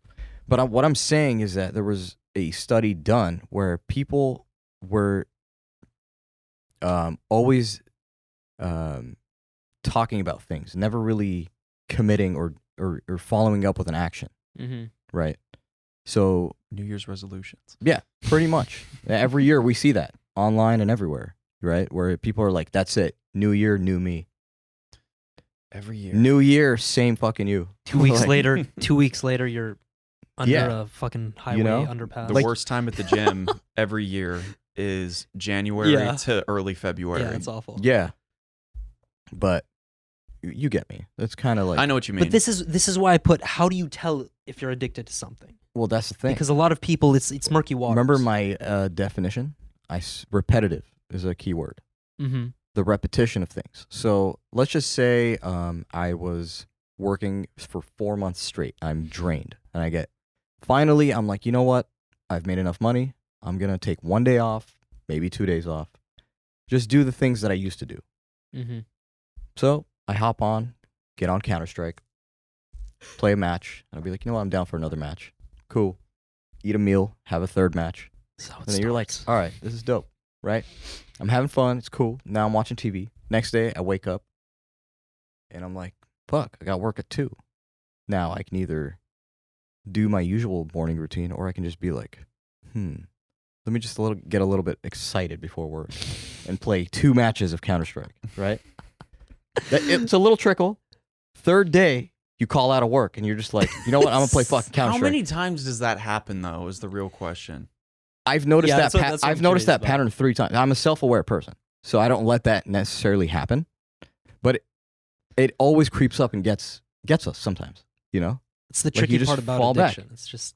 But what I'm saying is that there was a study done where people were always talking about things, never really committing or following up with an action, Mm-hmm. right? So, New Year's resolutions. yeah, pretty much. Every year we see that online and everywhere, right? Where people are like, that's it. New year, new me. Every year. New year, same fucking you. 2 weeks Like, later, 2 weeks later, you're under Yeah. a fucking highway You know? underpass. The Like- worst time at the gym every year is January Yeah. to early February. Yeah, it's awful. Yeah. But you get me. That's kind of like, I know what you mean. But this is why I put. How do you tell if you're addicted to something? well, that's the thing. Because a lot of people, it's murky waters. Remember my definition? Repetitive is a key word. Mm-hmm. The repetition of things. So let's just say I was working for 4 months straight. I'm drained. And finally, I'm like, you know what? I've made enough money. I'm going to take 1 day off, maybe 2 days off. Just do the things that I used to do. Mm-hmm. So I hop on, get on Counter-Strike, play a match. And I'll be like, you know what? I'm down for another match. Cool. Eat a meal, have a third match. So And then you're like, all right, this is dope, right? I'm having fun. It's cool. Now I'm watching TV. Next day, I wake up. And I'm like, fuck, I got work at 2. Now I can either do my usual morning routine, or I can just be like, let me just get a little bit excited before work and play 2 matches of Counter-Strike, right? It's a little trickle. 3rd day, you call out of work and you're just like, you know what? I'm gonna play fucking Counter-Strike. How many times does that happen though? Is the real question. I've noticed Yeah, that. that's what I'm I've noticed curious that pattern 3 times. I'm a self-aware person, so I don't let that necessarily happen. But it always creeps up and gets us sometimes. You know. It's the Like, you tricky just part about fall back. addiction. It's just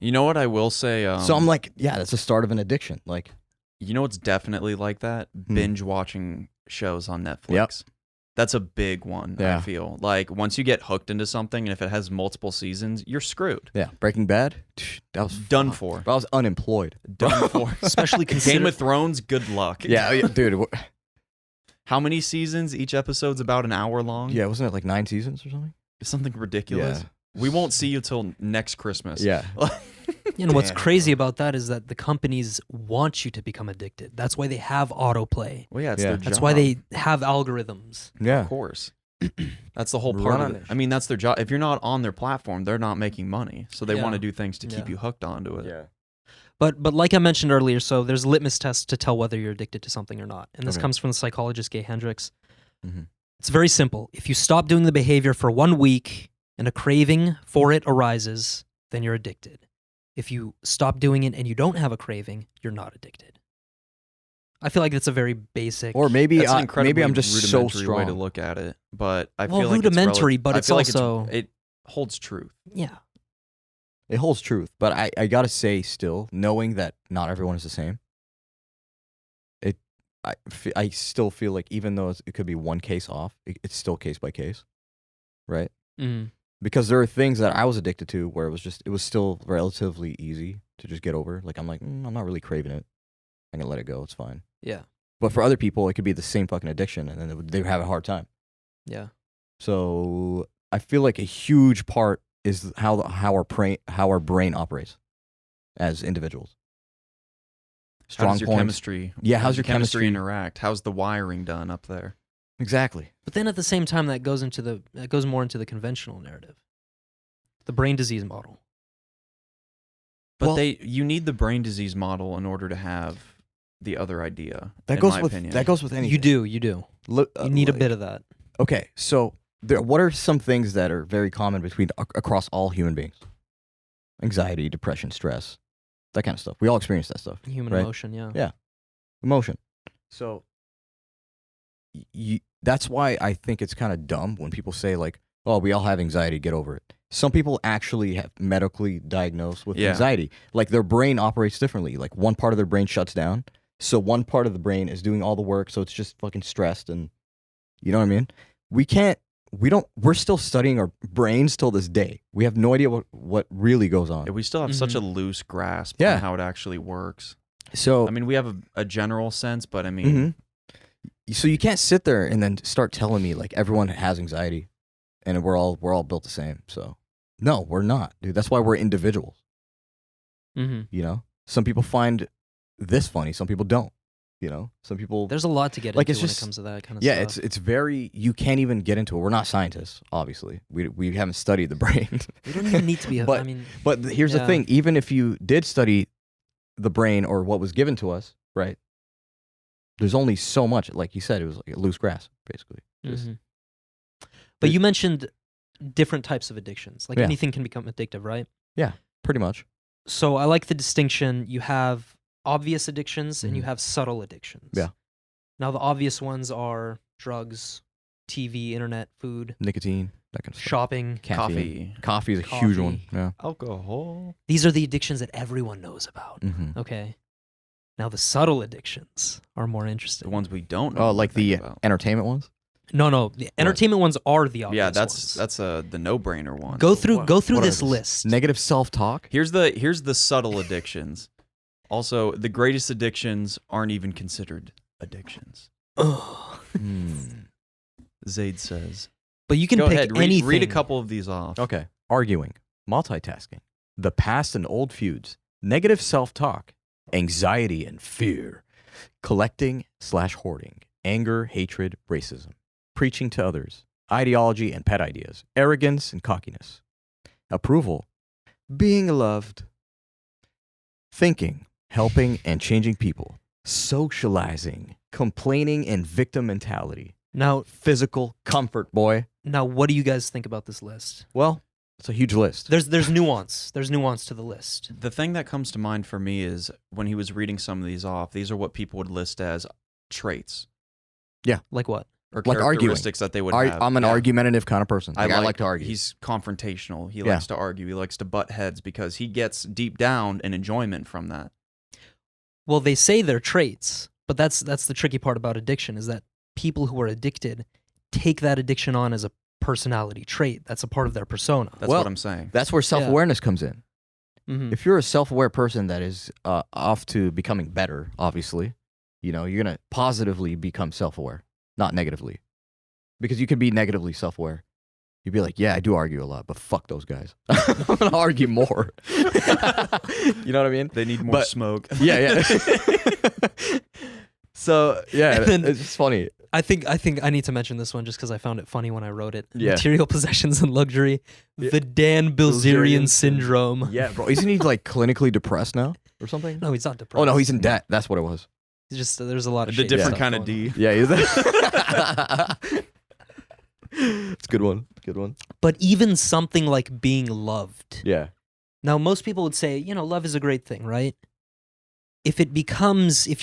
You know what I will say? So I'm like, yeah, that's the start of an addiction. Like, you know what's definitely like that? Binge watching shows on Netflix. Yep. That's a big one, I Yeah. feel. Like, once you get hooked into something, and if it has multiple seasons, you're screwed. yeah, Breaking Bad, that was Done for. I was unemployed. Done for. especially Game consider of Thrones, good luck. Yeah, dude. How many seasons? Each episode's about an hour long? Yeah, wasn't it like 9 seasons or something? Something ridiculous. Yeah. We won't see you till next Christmas. Yeah. You know what's Damn, crazy about that is that the companies want you to become addicted. That's why they have autoplay. Well, yeah, it's Yeah. their That's job. why they have algorithms. Yeah. Of course. That's the whole Run part on of it. it. I mean, that's their job. If you're not on their platform, they're not making money. So they Yeah. want to do things to keep Yeah. you hooked onto it. Yeah. But like I mentioned earlier, so there's litmus tests to tell whether you're addicted to something or not. And this Okay. comes from the psychologist Gay Hendricks. Mhm. It's very simple. If you stop doing the behavior for 1 week and a craving for it arises, then you're addicted. If you stop doing it and you don't have a craving, you're not addicted. I feel like that's a very basic. Or maybe That's an incredibly maybe I'm just so rudimentary way to strong. look at it. But I Well, feel like rudimentary, it's but I it's feel like also- it holds truth. yeah. It holds truth, but I gotta say, still knowing that not everyone is the same. I still feel like even though it could be one case off, it's still case by case, right? Mm. Because there are things that I was addicted to where it was still relatively easy to just get over. Like I'm like, I'm not really craving it. I can let it go. It's fine. Yeah. But for other people, it could be the same fucking addiction, and then they would have a hard time. Yeah. So I feel like a huge part is how our brain operates as individuals. How does your points. chemistry? Yeah, how how's does your your chemistry chemistry? interact? How's the wiring done up there? Exactly. But then at the same time, that goes more into the conventional narrative, the brain disease model. But Well- you need the brain disease model in order to have the other idea. That in goes my with opinion. that goes with anything. You do. You need a bit of that. Okay, so what are some things that are very common across all human beings? Anxiety, depression, stress, that kind of stuff. We all experience that stuff. Human right? emotion, yeah. Yeah. Emotion. So that's why I think it's kind of dumb when people say like, "Oh, we all have anxiety, get over it." Some people actually have medically diagnosed with Yeah. anxiety. Like their brain operates differently. Like one part of their brain shuts down, so one part of the brain is doing all the work, so it's just fucking stressed, and you know what I mean? We're still studying our brains till this day. We have no idea what really goes on. Yeah, we still have such a loose grasp Yeah. on how it actually works. So I mean, we have a general sense, but I mean, So you can't sit there and then start telling me like everyone has anxiety, and we're all built the same. So no, we're not, dude. That's why we're individuals. Mm-hmm. You know, some people find this funny, some people don't. You know, some people. There's a lot to get Like, into it's when just- it comes to that kind of Yeah, stuff. it's very. You can't even get into it. We're not scientists, obviously. We haven't studied the brain. We don't even need to be. But- I mean, But here's the Yeah. thing: even if you did study the brain or what was given to us, right? There's only so much. Like you said, it was like a loose grasp, basically. Just- mhm. But you mentioned different types of addictions. Like Yeah. anything can become addictive, right? Pretty much. So I like the distinction. You have obvious addictions and you Mhm. have subtle addictions. Yeah. Now the obvious ones are drugs, TV, internet, food, Nicotine, that kind of stuff. shopping. Caffeine. coffee, Coffee is a huge one. Coffee. Yeah. alcohol. These are the addictions that everyone knows about. Mm-hmm. Okay. Now the subtle addictions are more The interesting. ones we don't know. Oh, like the about. entertainment ones. No, the entertainment ones are the obvious Yeah, ones. that's the no-brainer one. Go through What are this those? list. Negative self-talk. Here's the subtle addictions. Also, the greatest addictions aren't even considered addictions. Ugh. Zaid says. But you can Go pick ahead, anything. read a couple of these off. Okay. Arguing, multitasking, the past and old feuds, negative self-talk, anxiety and fear, collecting/hoarding, anger, hatred, racism, preaching to others, ideology and pet ideas, arrogance and cockiness, approval, being loved, thinking, helping and changing people, socializing, complaining and victim mentality, Now, physical comfort, boy. what do you guys think about this list? Well, it's a huge list. There's nuance. There's nuance to the list. The thing that comes to mind for me is when he was reading some of these off, these are what people would list as traits Like what? or Like arguing. characteristics that they would have. I'm an Yeah. argumentative kind of person. I like to argue. He's confrontational. He Yeah. likes to argue. He likes to butt heads because he gets deep down an enjoyment from that. Well, they say they're traits, but that's the tricky part about addiction is that people who are addicted take that addiction on as a personality trait. That's a part of their persona. That's Well, what I'm saying. That's where self-awareness comes in. Mhm. If you're a self-aware person that is off to becoming better, obviously, you're going to positively become self-aware, not negatively. Because you can be negatively self-aware. You'd be like, yeah, I do argue a lot, but fuck those guys. I'm going to argue more. You know what I mean? They need more But- smoke. Yeah. So, yeah, And then- it's just funny. I think I need to mention this one just because I found it funny when I wrote it. Yeah. Material possessions and luxury, Yeah. the Dan Bilzerian syndrome. Yeah, bro. Isn't he like clinically depressed now or something? No, he's not depressed. Oh, no, he's in debt. That's what it was. He's just there's a lot of The shady different stuff kind of going on. D. Yeah, he's It's a good one. Good one. But even something like being loved. Yeah. Now, most people would say, love is a great thing, right? If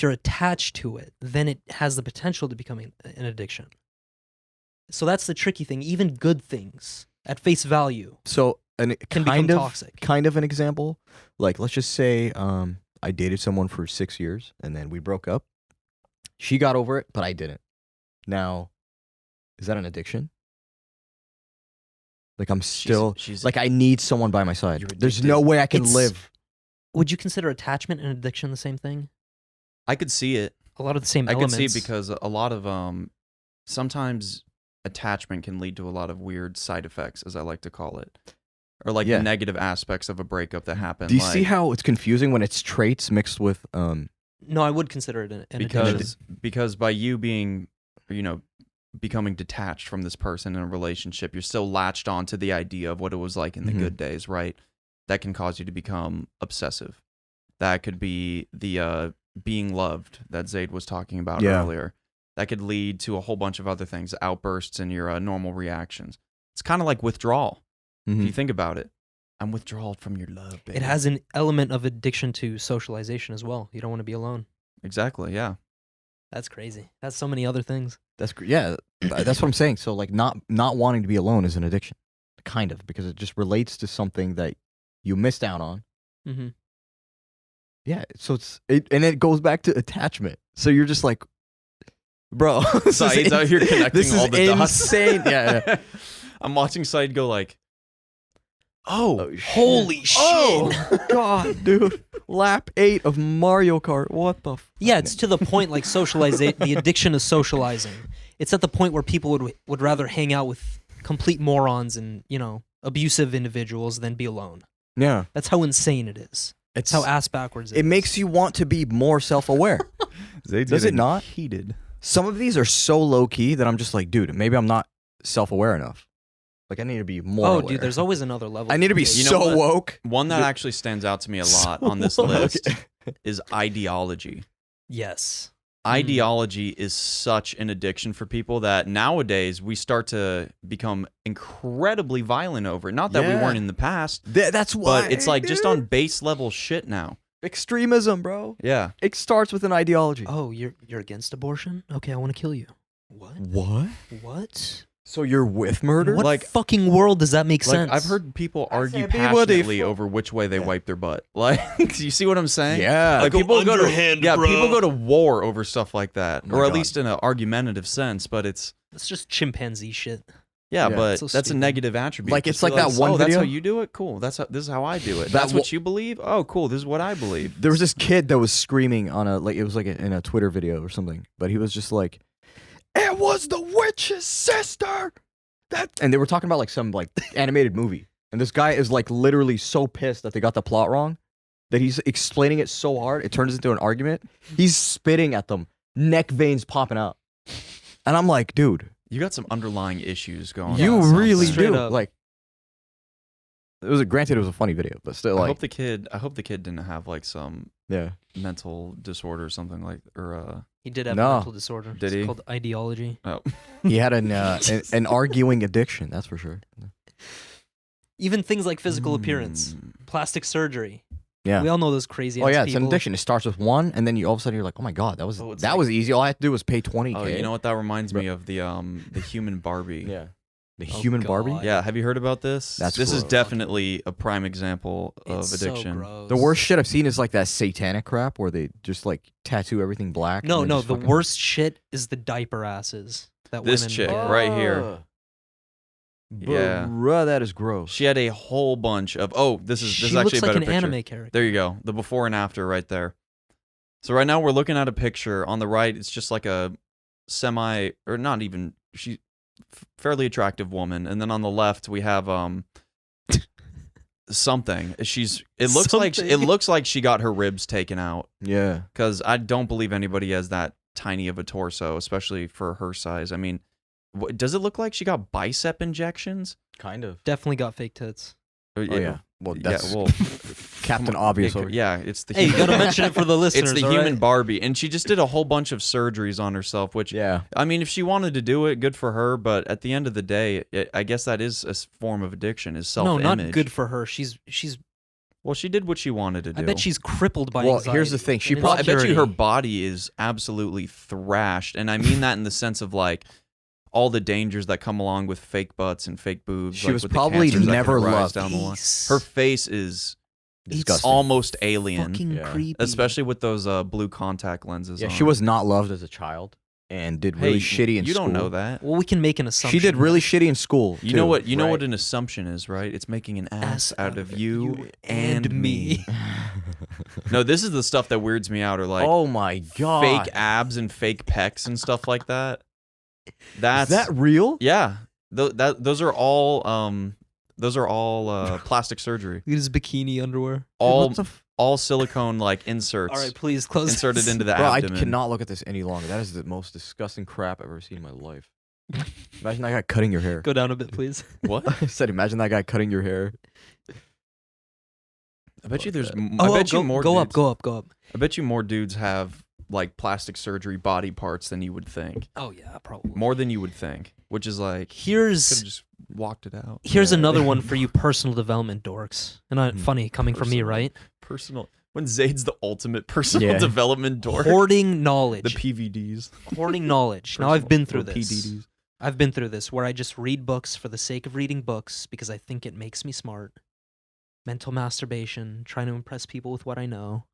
you're attached to it, then it has the potential to become an addiction. So that's the tricky thing. Even good things at face value So, an can become toxic. kind of an example. Like, let's just say I dated someone for 6 years and then we broke up. She got over it, but I didn't. Now, is that an addiction? Like, I'm still she's like I need someone by my side. You're There's addicted. no way I can It's- live. Would you consider attachment and addiction the same thing? I could see it. A lot of the same I could elements. see it because a lot of sometimes attachment can lead to a lot of weird side effects, as I like to call it, or like Yeah. the negative aspects of a breakup that happen. Do you like, see how it's confusing when it's traits mixed with No, I would consider it an addiction. because by you being, becoming detached from this person in a relationship, you're still latched on to the idea of what it was like in the Mhm. good days, right? That can cause you to become obsessive. That could be the being loved that Zaid was talking about Yeah. earlier. That could lead to a whole bunch of other things, outbursts in your normal reactions. It's kind of like withdrawal. If you think about it, I'm withdrawal from your love, baby. It has an element of addiction to socialization as well. You don't want to be alone. Exactly, yeah. That's crazy. That's so many other things. that's what I'm saying. So like not wanting to be alone is an addiction, kind of, because it just relates to something that you missed out on. Mm-hmm. Yeah, so and it goes back to attachment. So you're just like, bro, Saeed's out here connecting this all is the dots. insane. Yeah. I'm watching Saeed go like, oh, Holy shit. Oh god, dude. Lap 8 of Mario Kart. What the Yeah, it's to the point like socialization, the addiction of socializing. It's at the point where people would rather hang out with complete morons and, abusive individuals than be alone. Yeah. That's how insane it is. It's That's how ass backwards it makes you want to be more self-aware. Zayd's Does it getting not? heated? Some of these are so low key that I'm just like, dude, maybe I'm not self-aware enough. Like I need to be more Oh, aware. dude, there's always another level. I need to be it. You know so what? woke. One that The- actually stands out to me a lot So on this woke. list is ideology. Yes. Ideology is such an addiction for people that nowadays we start to become incredibly violent over it. Not that we Yeah. weren't in the past, That's why. but it's like just on base level shit now. extremism, bro. Yeah. It starts with an ideology. Oh, you're against abortion? Okay, I want to kill you. What? What? What? So you're with murder? What Like- fucking world does that make Like sense? I've heard people argue said, "Be what they passionately fu-" over which way they Yeah. wipe their butt. Like, you see what I'm saying? Yeah. Like Go people go to underhand, yeah, bro. people go to war over stuff like that, Oh my or at God. least in an argumentative sense. But it's It's just chimpanzee shit. yeah, Yeah. but So that's a stupid. negative attribute. Like, Just it's like realize, that one oh, that's how video- you do it. Cool. This is how I do it. That That's wa- what you believe. Oh, cool. This is what I believe. There was this kid that was screaming on it was like in a Twitter video or something, but he was just like, "It was the witch's sister." And they were talking about like some like animated movie, and this guy is like literally so pissed that they got the plot wrong that he's explaining it so hard it turns into an argument. He's spitting at them, neck veins popping out, and I'm like, dude, You got some underlying issues going You on. really Straight do. up. Like, granted, it was a funny video, but still, I like, hope the kid didn't have like some yeah. mental disorder or something like, or He did have No. a mental disorder. Did It's he? called ideology. oh, He had an arguing addiction. That's for sure. Even things like physical appearance, plastic surgery. Yeah. We all know those crazy. Oh yeah, it's people. an addiction. It starts with one, and then you all of a sudden you're like, oh my god, that was Oh, it's that like- was easy. All I had to do was pay $20K. Oh, you know what that reminds me of? The human Barbie. Yeah. The Oh, human Barbie. God. Yeah, have you heard about this? That's this is gross. definitely a prime example of It's addiction. So gross. The worst shit I've seen is like that satanic crap where they just like tattoo everything black. No, and then no. just The fucking- worst shit is the diaper asses. That This women chick, get. right here. Yeah. Bruh, that is gross. She had a whole bunch of. Oh, this is She actually looks a like better an picture. anime character. There you go. The before and after right there. So right now we're looking at a picture. On the right, it's just like a or not even, she fairly attractive woman. And then on the left we have something. It looks like she got her ribs taken out, Yeah. because I don't believe anybody has that tiny of a torso, especially for her size. I mean, does it look like she got bicep injections? Kind of. Definitely got fake tits. Oh yeah. Well, that's yeah, well, Captain come on, Obvious. yeah, it's the Hey, you gotta mention it for the listeners. it's the all human right? Barbie, and she just did a whole bunch of surgeries on herself. Which, Yeah. I mean, if she wanted to do it, good for her. But at the end of the day, I guess that is a form of addiction, is No, self-image. not good for her. She's. Well, she did what she wanted to do. I bet she's crippled by Well, anxiety. here's the thing. She and Well, I bet you her insecurity. body is absolutely thrashed, and I mean that in the sense of like all the dangers that come along with fake butts and fake boobs. She like was with the probably cancers that never could arise loved. down the line. Face. Her face is Disgusting. almost alien, Fucking Yeah. creepy. especially with those blue contact lenses. Yeah, on. she was not loved as a child and did really shitty in You school. don't know that. Well, we can make an assumption. She did really shitty in school. You know too, what? You know right? what an assumption is, right? It's making an ass out of you and and me. me. No, this is the stuff that weirds me out, or like Oh my god. fake abs and fake pecs and stuff like that. That's Is that real? yeah. Those are all plastic surgery. Look at his bikini underwear. All What the all silicone like inserts All right, please close. inserted this. into the Bro, I abdomen. cannot look at this any longer. That is the most disgusting crap I've ever seen in my life. Imagine that guy cutting your hair. Go down a bit, please. What? I said, imagine that guy cutting your hair. I bet you there's. I Oh, bet go, you more. go dudes, up, go up, go up. I bet you more dudes have like plastic surgery body parts than you would think. Oh yeah, probably. More than you would think, which is like could have Here's just walked it out. here's Yeah. another one for you personal development dorks. And not funny coming from me, Personal. right? Personal. When Zayd's the ultimate personal Yeah. development dork. Hoarding knowledge. The PVDs. Hoarding knowledge. Now Personal- I've been through or this. PDDs. I've been through this where I just read books for the sake of reading books because I think it makes me smart. Mental masturbation, trying to impress people with what I know.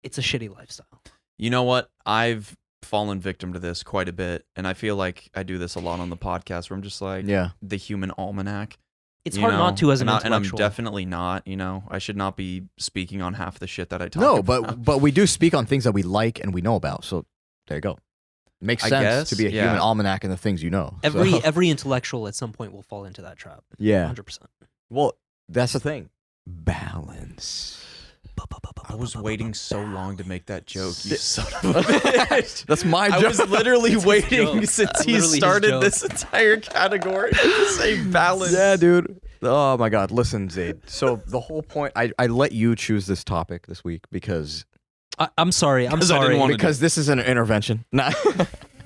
It's a shitty lifestyle. You know what? I've fallen victim to this quite a bit, and I feel like I do this a lot on the podcast where I'm just like Yeah. the human almanac. It's you hard know? not to as an and intellectual. I'm definitely not. You know, I should not be speaking on half the shit that I talk No, about. but we do speak on things that we like and we know about. So there you go. Makes I sense guess, to be a yeah. human almanac in the things you know. Every So- every intellectual at some point will fall into that trap. yeah. 100%. Well, that's the thing. Balance. I was waiting so long to make that joke. You son of a bitch. That's my I joke. was literally waiting joke. since That's he literally his started joke. this entire category to say balance. Yeah, dude. Oh my God. Listen, Zayd. So the whole point, I let you choose this topic this week because I'm sorry. I'm 'Cause I didn't sorry. wanna- because this is an intervention. Nah.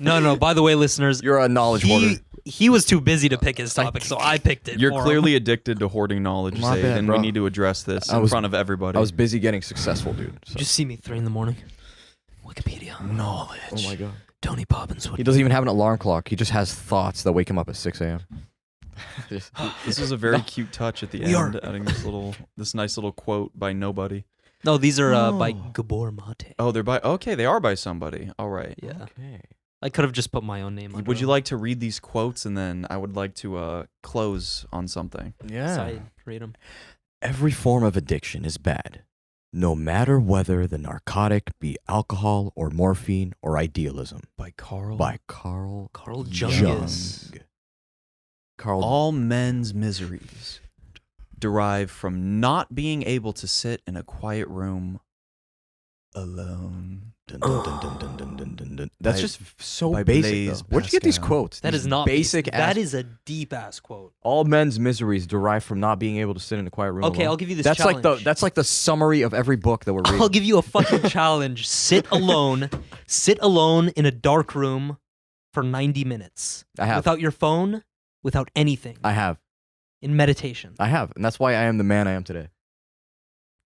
No. By the way, listeners, You're a knowledge hoarder. he was too busy to pick his topic, so I picked it. You're for him. clearly addicted to hoarding knowledge, My Zayd, bad, and bro. we need to address this I in was- front of everybody. I was busy getting successful, dude. So. Did you see me 3 a.m? Wikipedia. knowledge. Oh my God. Tony Poppins would. He doesn't even have an alarm clock. He just has thoughts that wake him up at 6 a.m. Just- This was a very cute touch at the We end, are- adding this nice little quote by nobody. No, these are by Oh. Gabor Mate. Oh, they're by. Okay, they are by somebody. All right. Yeah. Okay. I could have just put my own name on. Would you like to read these quotes, and then I would like to close on something. Yeah. Side, read them. Every form of addiction is bad, no matter whether the narcotic be alcohol or morphine or idealism. By Carl. By Carl Jung. Jung. Carl. All men's miseries derive from not being able to sit in a quiet room alone. That's By- just so by basic. Blaise Though. Where'd you get these Pascal. quotes? That These is not basic. That is a deep ass quote. All men's miseries derive from not being able to sit in a quiet room. Okay, alone. I'll give you this That's challenge. that's like the summary of every book that we're reading. I'll give you a fucking challenge. Sit alone in a dark room for 90 minutes. I have. Without your phone, without anything. I have. In meditation. I have, and that's why I am the man I am today.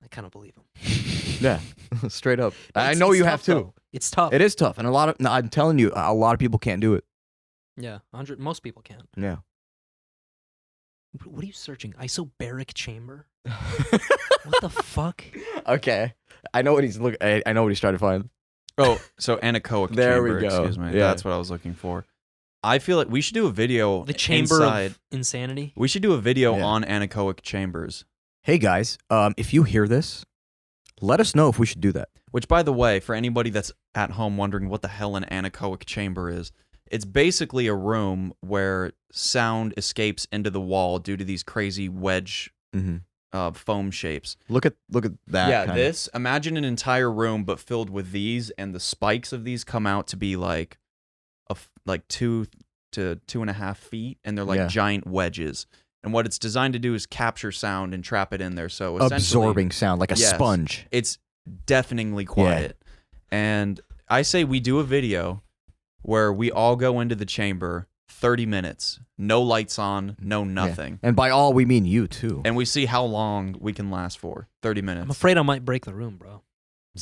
I kind of believe him. Yeah, straight up. I It's- know it's you tough, have to. though. It's tough. It is tough, and I'm telling you, a lot of people can't do it. Yeah, 100. Most people can't. Yeah. What are you searching? Isobaric chamber? What the fuck? Okay, I know what he's look. I know what he's trying to find. Oh, so anechoic There we chamber, go. excuse me. Yeah. That's what I was looking for. I feel like we should do a video The chamber inside. of insanity. We should do a video Yeah. on anechoic chambers. Hey guys, if you hear this, let us know if we should do that. Which, by the way, for anybody that's at home wondering what the hell an anechoic chamber is, it's basically a room where sound escapes into the wall due to these crazy wedge Mm-hmm. foam shapes. Look at that. Yeah, kinda. this. Imagine an entire room but filled with these, and the spikes of these come out to be like 2 to 2.5 feet, and they're like Yeah. giant wedges. And what it's designed to do is capture sound and trap it in there. So essentially, absorbing sound like a Yes. sponge. it's deafeningly quiet. And I say we do a video where we all go into the chamber, 30 minutes, no lights on, no nothing. And by all we mean you too. And we see how long we can last for. 30 minutes. I'm afraid I might break the room, bro.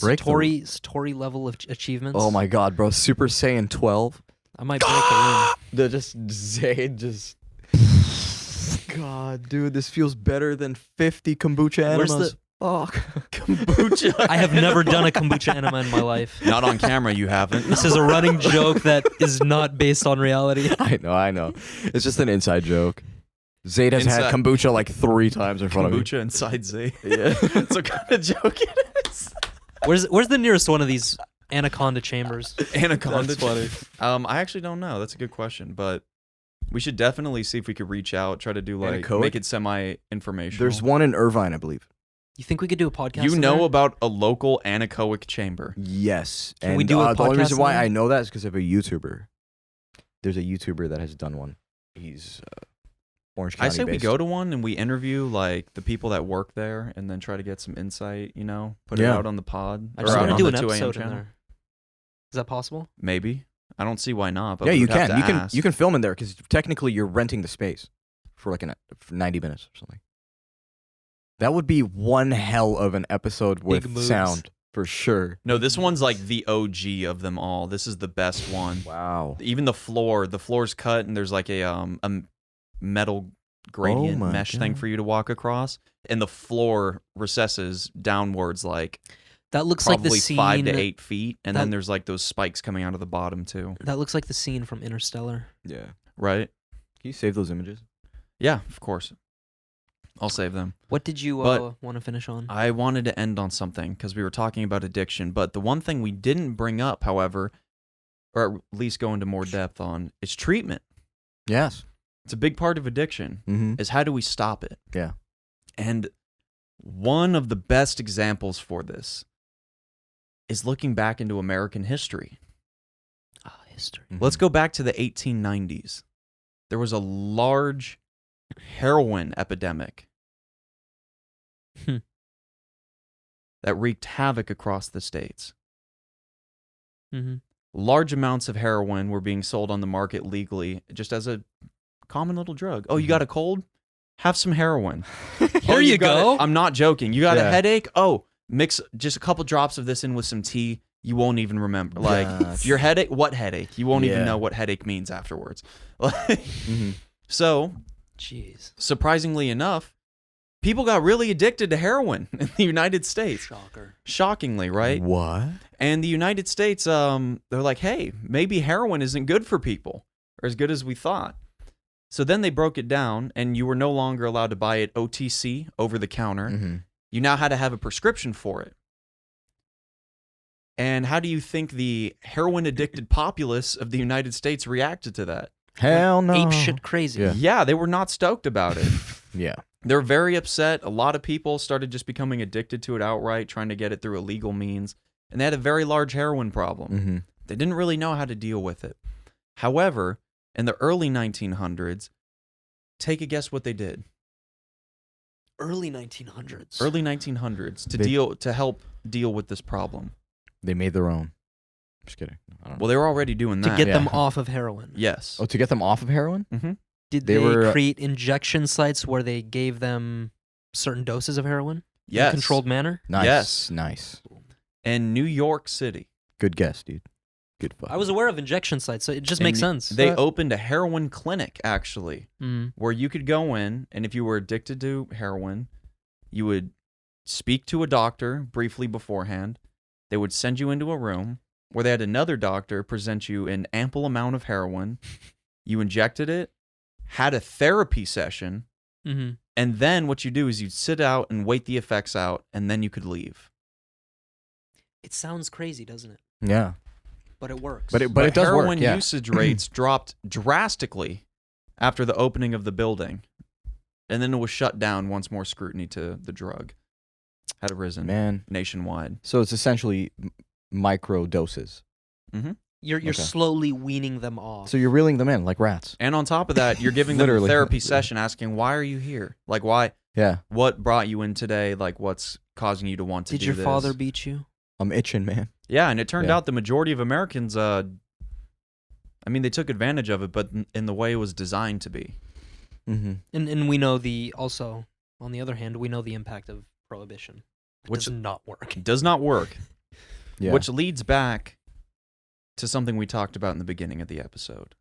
Break the Satori level of achievements. Oh my god, bro! Super Saiyan 12. I might break the room. The just Zayd just. God, dude, this feels better than 50 kombucha Where's enemas. the- Oh, Kombucha. I have never done a kombucha enema in my life. Not on camera, you haven't. This is a running joke that is not based on reality. I know. It's just an inside joke. Zayd has had Inside- kombucha like 3 times in front of me. Kombucha inside Z. Yeah. That's what kind of joke it is. Where's the nearest one of these anaconda chambers? Anaconda. That's funny. I actually don't know. That's a good question, but we should definitely see if we could reach out, try to do like Anechoic? make it semi-informational. There's one in Irvine, I believe. You think we could do a podcast? You in know there? about a local anechoic chamber. Yes. Can and we do a the only podcast reason why on that? I know that is because of a YouTuber. There's a YouTuber that has done one. He's Orange County I say we based. go to one and we interview like the people that work there, and then try to get some insight. Put it Yeah. out on the pod. I or just out want to on do the an 2 a.m. episode in channel. there. Is that possible? Maybe. I don't see why not. But Yeah, we you would have can. to You can. ask. You can film in there because technically you're renting the space for like for 90 minutes or something. That would be one hell of an episode with Big moves. sound for sure. No, this one's like the OG of them all. This is the best one. Wow. Even the floor's cut, and there's like a metal gradient my mesh thing God. for you to walk across, and the floor recesses downwards like That looks like the probably scene. 5 to 8 feet, and then that- there's like those spikes coming out of the bottom too. That looks like the scene from Interstellar. Yeah. Right? Can you save those images? Yeah, of course. I'll save them. What did you But- want to finish on? I wanted to end on something because we were talking about addiction, but the one thing we didn't bring up, however, or at least go into more depth on, is treatment. Yes. It's a big part of addiction. Mm-hmm. Is how do we stop it? Yeah. And one of the best examples for this is looking back into American history. History. Let's go back to the 1890s. There was a large heroin epidemic Hmm. that wreaked havoc across the states. Mm-hmm. Large amounts of heroin were being sold on the market legally just as a common little drug. Oh, you got a cold? Have some heroin. Here you go. I'm not joking. You got a Yeah. headache? Oh, mix just a couple drops of this in with some tea. You won't even remember. Like, Gotcha. your headache, what headache? You won't even Yeah. know what headache means afterwards. Like, Mm-hmm. so, Jeez. surprisingly enough, people got really addicted to heroin in the United States. Shocker. Shockingly, right? What? And the United States, they're like, hey, maybe heroin isn't good for people, or as good as we thought. So then they broke it down, and you were no longer allowed to buy it OTC, over the counter. Mm-hmm. You now had to have a prescription for it. And how do you think the heroin-addicted populace of the United States reacted to that? Hell no. Ape shit crazy. Yeah. Yeah, they were not stoked about it. Yeah. They're very upset. A lot of people started just becoming addicted to it outright, trying to get it through illegal means. and they had a very large heroin problem. Mm-hmm. They didn't really know how to deal with it. However, in the early 1900s, take a guess what they did. Early 1900s. Early 1900s to help deal with this problem. They made their own. Just kidding. I don't know. Well, they were already doing To that. get them Yeah. off of heroin. Yes. Oh, to get them off of heroin? Mm-hmm. Did They they were, create injection sites where they gave them certain doses of heroin? In Yes. a controlled manner? Nice. Yes. Nice. In New York City. Good guess, dude. Good fuck. I was aware of injection sites, so it just And makes sense. They opened a heroin clinic, actually, Mm. where you could go in, and if you were addicted to heroin, you would speak to a doctor briefly beforehand. They would send you into a room where they had another doctor present you an ample amount of heroin. You injected it, had a therapy session, Mm-hmm. and then what you do is you'd sit out and wait the effects out, and then you could leave. It sounds crazy, doesn't it? Yeah. But it works. But it does work, heroin yeah. usage rates dropped drastically after the opening of the building, and then it was shut down once more scrutiny to the drug had arisen Man. nationwide. So it's essentially micro doses. You're Okay. slowly weaning them off. So you're reeling them in like rats. And on top of that, you're giving them a Literally. therapy session asking, why are you here? Like, why? Yeah. What brought you in today? Like, what's causing you to want to Did do your this? father beat you? I'm itching, man. Yeah, and it turned Yeah. out the majority of Americans, I mean, they took advantage of it, but in the way it was designed to be. Mm-hmm. And we know also, on the other hand, we know the impact of prohibition. It Which- does not work. It does not work. Yeah. Which leads back to something we talked about in the beginning of the episode,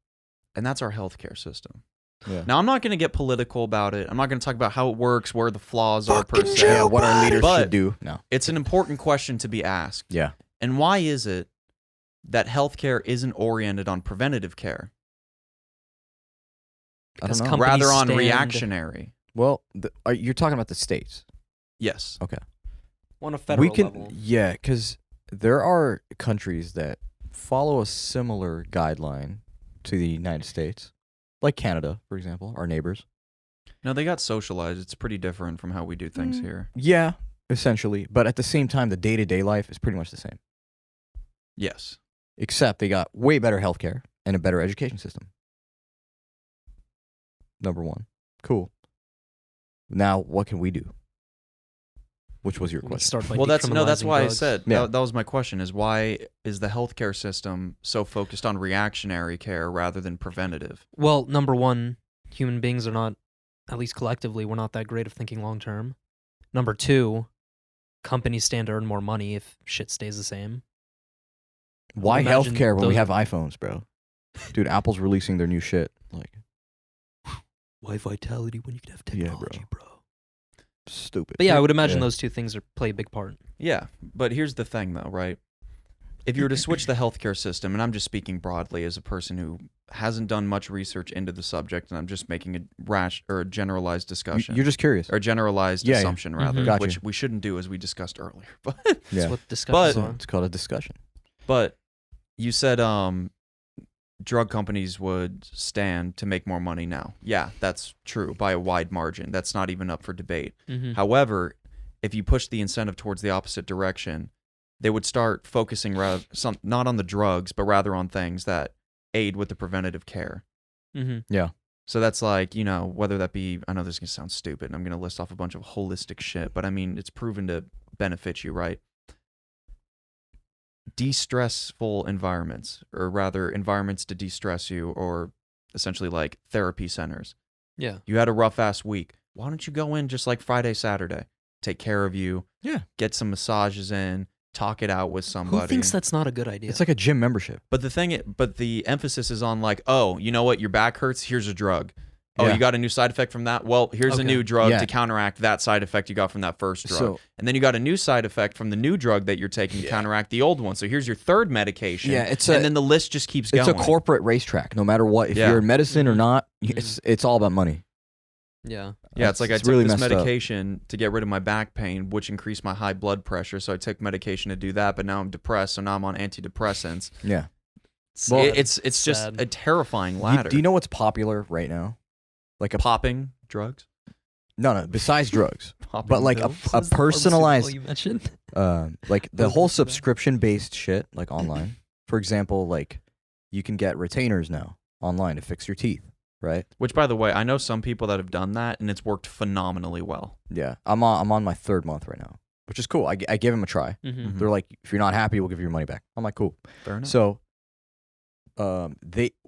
and that's our healthcare system. Yeah. Now, I'm not going to get political about it. I'm not going to talk about how it works, where the flaws are per se. Yeah, what our leaders But should do. No. it's an important question to be asked. Yeah. And why is it that healthcare isn't oriented on preventative care, I don't Because know. companies rather on stand- reactionary? Well, you're talking about the states. Yes. Okay. On a federal we can, level. yeah, because there are countries that follow a similar guideline to the United States, like Canada, for example, our neighbors. No, they got socialized. It's pretty different from how we do things here. Yeah, essentially. But at the same time, the day-to-day life is pretty much the same, Yes. except they got way better healthcare and a better education system. Number one. Cool. Now, what can we do? Which was your We question? start by Well, that's decriminalizing why drugs. I said Yeah. that was my question. Is why is the healthcare system so focused on reactionary care rather than preventative? Well, number one, human beings are not, at least collectively, we're not that great of thinking long term. Number two, companies stand to earn more money if shit stays the same. Why imagine healthcare when we those- have iPhones, bro? Dude, Apple's releasing their new shit. Like, Why vitality when you can have Yeah, technology, bro. stupid. But yeah, I would imagine Yeah. those two things play a big part. Yeah, but here's the thing, though, right? If you were to switch the healthcare system, and I'm just speaking broadly as a person who hasn't done much research into the subject, and I'm just making a rash or a generalized discussion, You're just curious. or a generalized Yeah, yeah. assumption rather, Mhm. Gotcha. which we shouldn't do as we discussed earlier. But That's Yeah. what discussions But- are. It's called a discussion. But you said drug companies would stand to make more money now. Yeah, that's true by a wide margin. That's not even up for debate. Mm-hmm. However, if you push the incentive towards the opposite direction, they would start focusing not on the drugs, but rather on things that aid with the preventative care. Mm-hmm. So that's like, whether that be, I know this is going to sound stupid, and I'm going to list off a bunch of holistic shit, but I mean, it's proven to benefit you, right? De-stressful environments, or rather environments to de-stress you, or essentially like therapy centers. Yeah. You had a rough-ass week. Why don't you go in just like Friday, Saturday? Take care of you. Yeah. Get some massages in. Talk it out with somebody. Who thinks that's not a good idea? It's like a gym membership. But the emphasis is on like, oh, you know what? Your back hurts. Here's a drug. Oh, Yeah. you got a new side effect from that? Well, here's a Okay. new drug Yeah. to counteract that side effect you got from that first drug. So- and then you got a new side effect from the new drug that you're taking to counteract the old one. So here's your third medication. Yeah, it's and a- then the list just keeps It's going. a corporate racetrack. No matter what, if Yeah. you're in medicine or Mhm. not, it's all about money. yeah. Yeah, it's like I took really this messed up. medication to get rid of my back pain, which increased my high blood pressure. So I took medication to do that, but now I'm depressed, so now I'm on antidepressants. Yeah. Sad. It's just Sad. a terrifying ladder. Do you know what's popular right now? Like a Popping drugs? No, besides drugs. Popping But like pills. a personalized, you mentioned. like the was whole gonna say that. subscription-based shit, like online. For example, like you can get retainers now online to fix your teeth, right? Which, by the way, I know some people that have done that, and it's worked phenomenally well. Yeah, I'm on my 3rd month right now, which is cool. I gave them a try. Mm-hmm. They're like, if you're not happy, we'll give you your money back. I'm like, cool. Fair enough. So,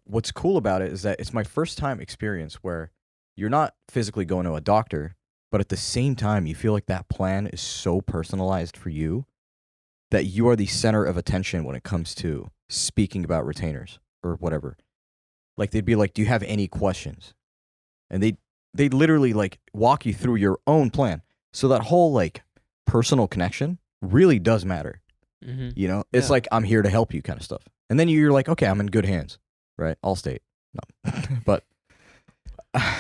what's cool about it is that it's my first time experience where you're not physically going to a doctor, but at the same time, you feel like that plan is so personalized for you that you are the center of attention when it comes to speaking about retainers or whatever. Like they'd be like, "Do you have any questions?" And they literally like walk you through your own plan. So that whole like personal connection really does matter. Mm-hmm. You know, it's Yeah. like I'm here to help you kind of stuff. And then you're like, okay, I'm in good hands, right? Allstate, no, but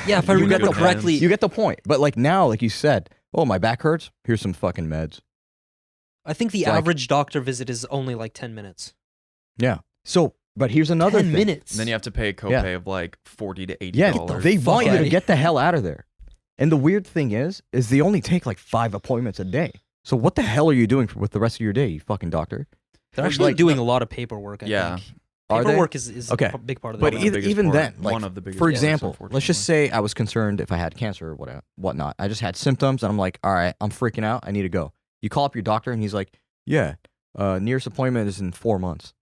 Yeah, if I you remember get the, correctly, you get the point. But like now, like you said, oh, my back hurts. Here's some fucking meds. I think the Like- average doctor visit is only like 10 minutes. Yeah. So, but here's another 10 thing. minutes. And then you have to pay a copay of like $40 to $80. Yeah, they fuck want you outta to here. get the hell out of there. And the weird thing is they only take like 5 appointments a day. So what the hell are you doing with the rest of your day, you fucking doctor? They're actually like- doing a lot of paperwork, I Yeah. think. Are they? Paperwork is Okay. a big part of But the One of the job. biggest even part- then, like, one of the biggest for parts, example, let's just unfortunately. say I was concerned if I had cancer or whatnot. I just had symptoms, and I'm like, all right, I'm freaking out. I need to go. You call up your doctor, and he's like, yeah, nearest appointment is in 4 months.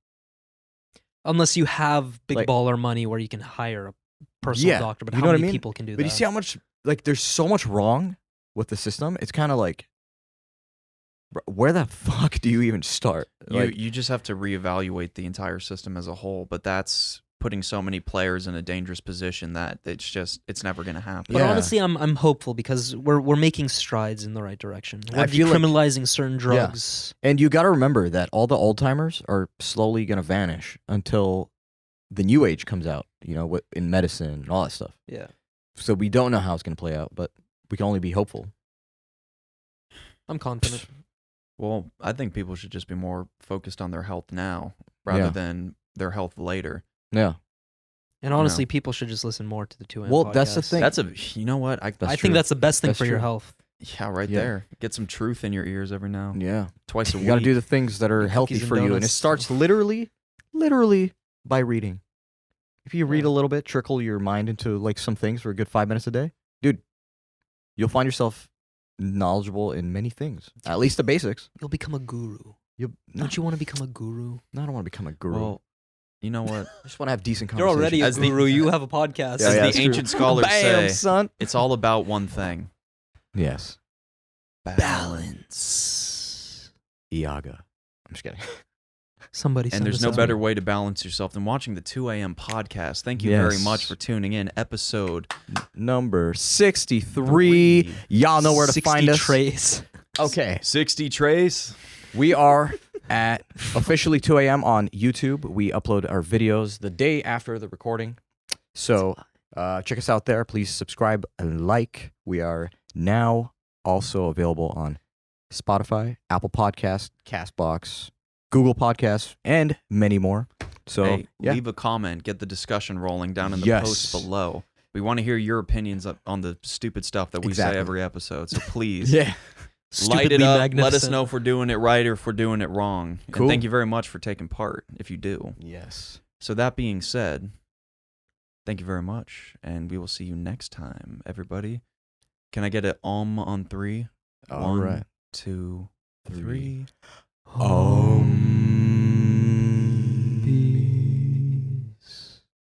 Unless you have big Like- baller money where you can hire a personal Yeah, doctor. But you how know what I many mean? people can do But that? you see how much, like, there's so much wrong with the system. It's kind of like, bro, where the fuck do you even start? Like, You just have to reevaluate the entire system as a whole, but that's putting so many players in a dangerous position that it's never going to happen. But Yeah. honestly, I'm hopeful because we're making strides in the right direction. We're I feel like- decriminalizing certain drugs. and you got to remember that all the old timers are slowly going to vanish until the new age comes out, you know, in medicine and all that stuff. Yeah. So we don't know how it's going to play out, but we can only be hopeful. I'm confident. Well, I think people should just be more focused on their health now rather Yeah. than their health later. Yeah. And honestly, people should just listen more to the 2AM Well, that's the podcast. thing. That's you know what? I true. think that's the best thing That's for your true. health. Yeah, right Yeah. there. Get some truth in your ears every now. Yeah. Twice a You week. got to do the things that are And healthy cookies and for you. And it donuts. starts literally by reading. If you read Yeah. a little bit, trickle your mind into like some things for a good 5 minutes a day, dude, you'll find yourself knowledgeable in many things. At least the basics. You'll become a guru. No, Don't you want to become a guru? I don't want to become a guru. Well, you know what? I just want to have decent You're conversations. already a As the- guru. You have a podcast. Yeah, As yeah, the that's true. ancient scholars Bam, say, son. it's all about one thing. Yes. Balance. Iaga. I'm just kidding. Somebody And send there's us no a- better way to balance yourself than watching the 2AM podcast. Thank you very Yes. much for tuning in. Episode Number 63. Y'all know where to 60 find us. trays. Okay. 60 Trace. We are at officially 2 a.m. on YouTube. We upload our videos the day after the recording. So check us out there. Please subscribe and like. We are now also available on Spotify, Apple Podcasts, Castbox, Google Podcasts, and many more. So, Hey, yeah. leave a comment. Get the discussion rolling down in the Yes. posts below. We want to hear your opinions on the stupid stuff that we Exactly. say every episode. So please Yeah. light it Stupidly up. Let us magnificent. know if we're doing it right or if we're doing it wrong. Cool. And thank you very much for taking part if you do. Yes. So that being said, thank you very much. And we will see you next time, everybody. Can I get an on 3? All right. 2, Three. 3. Um.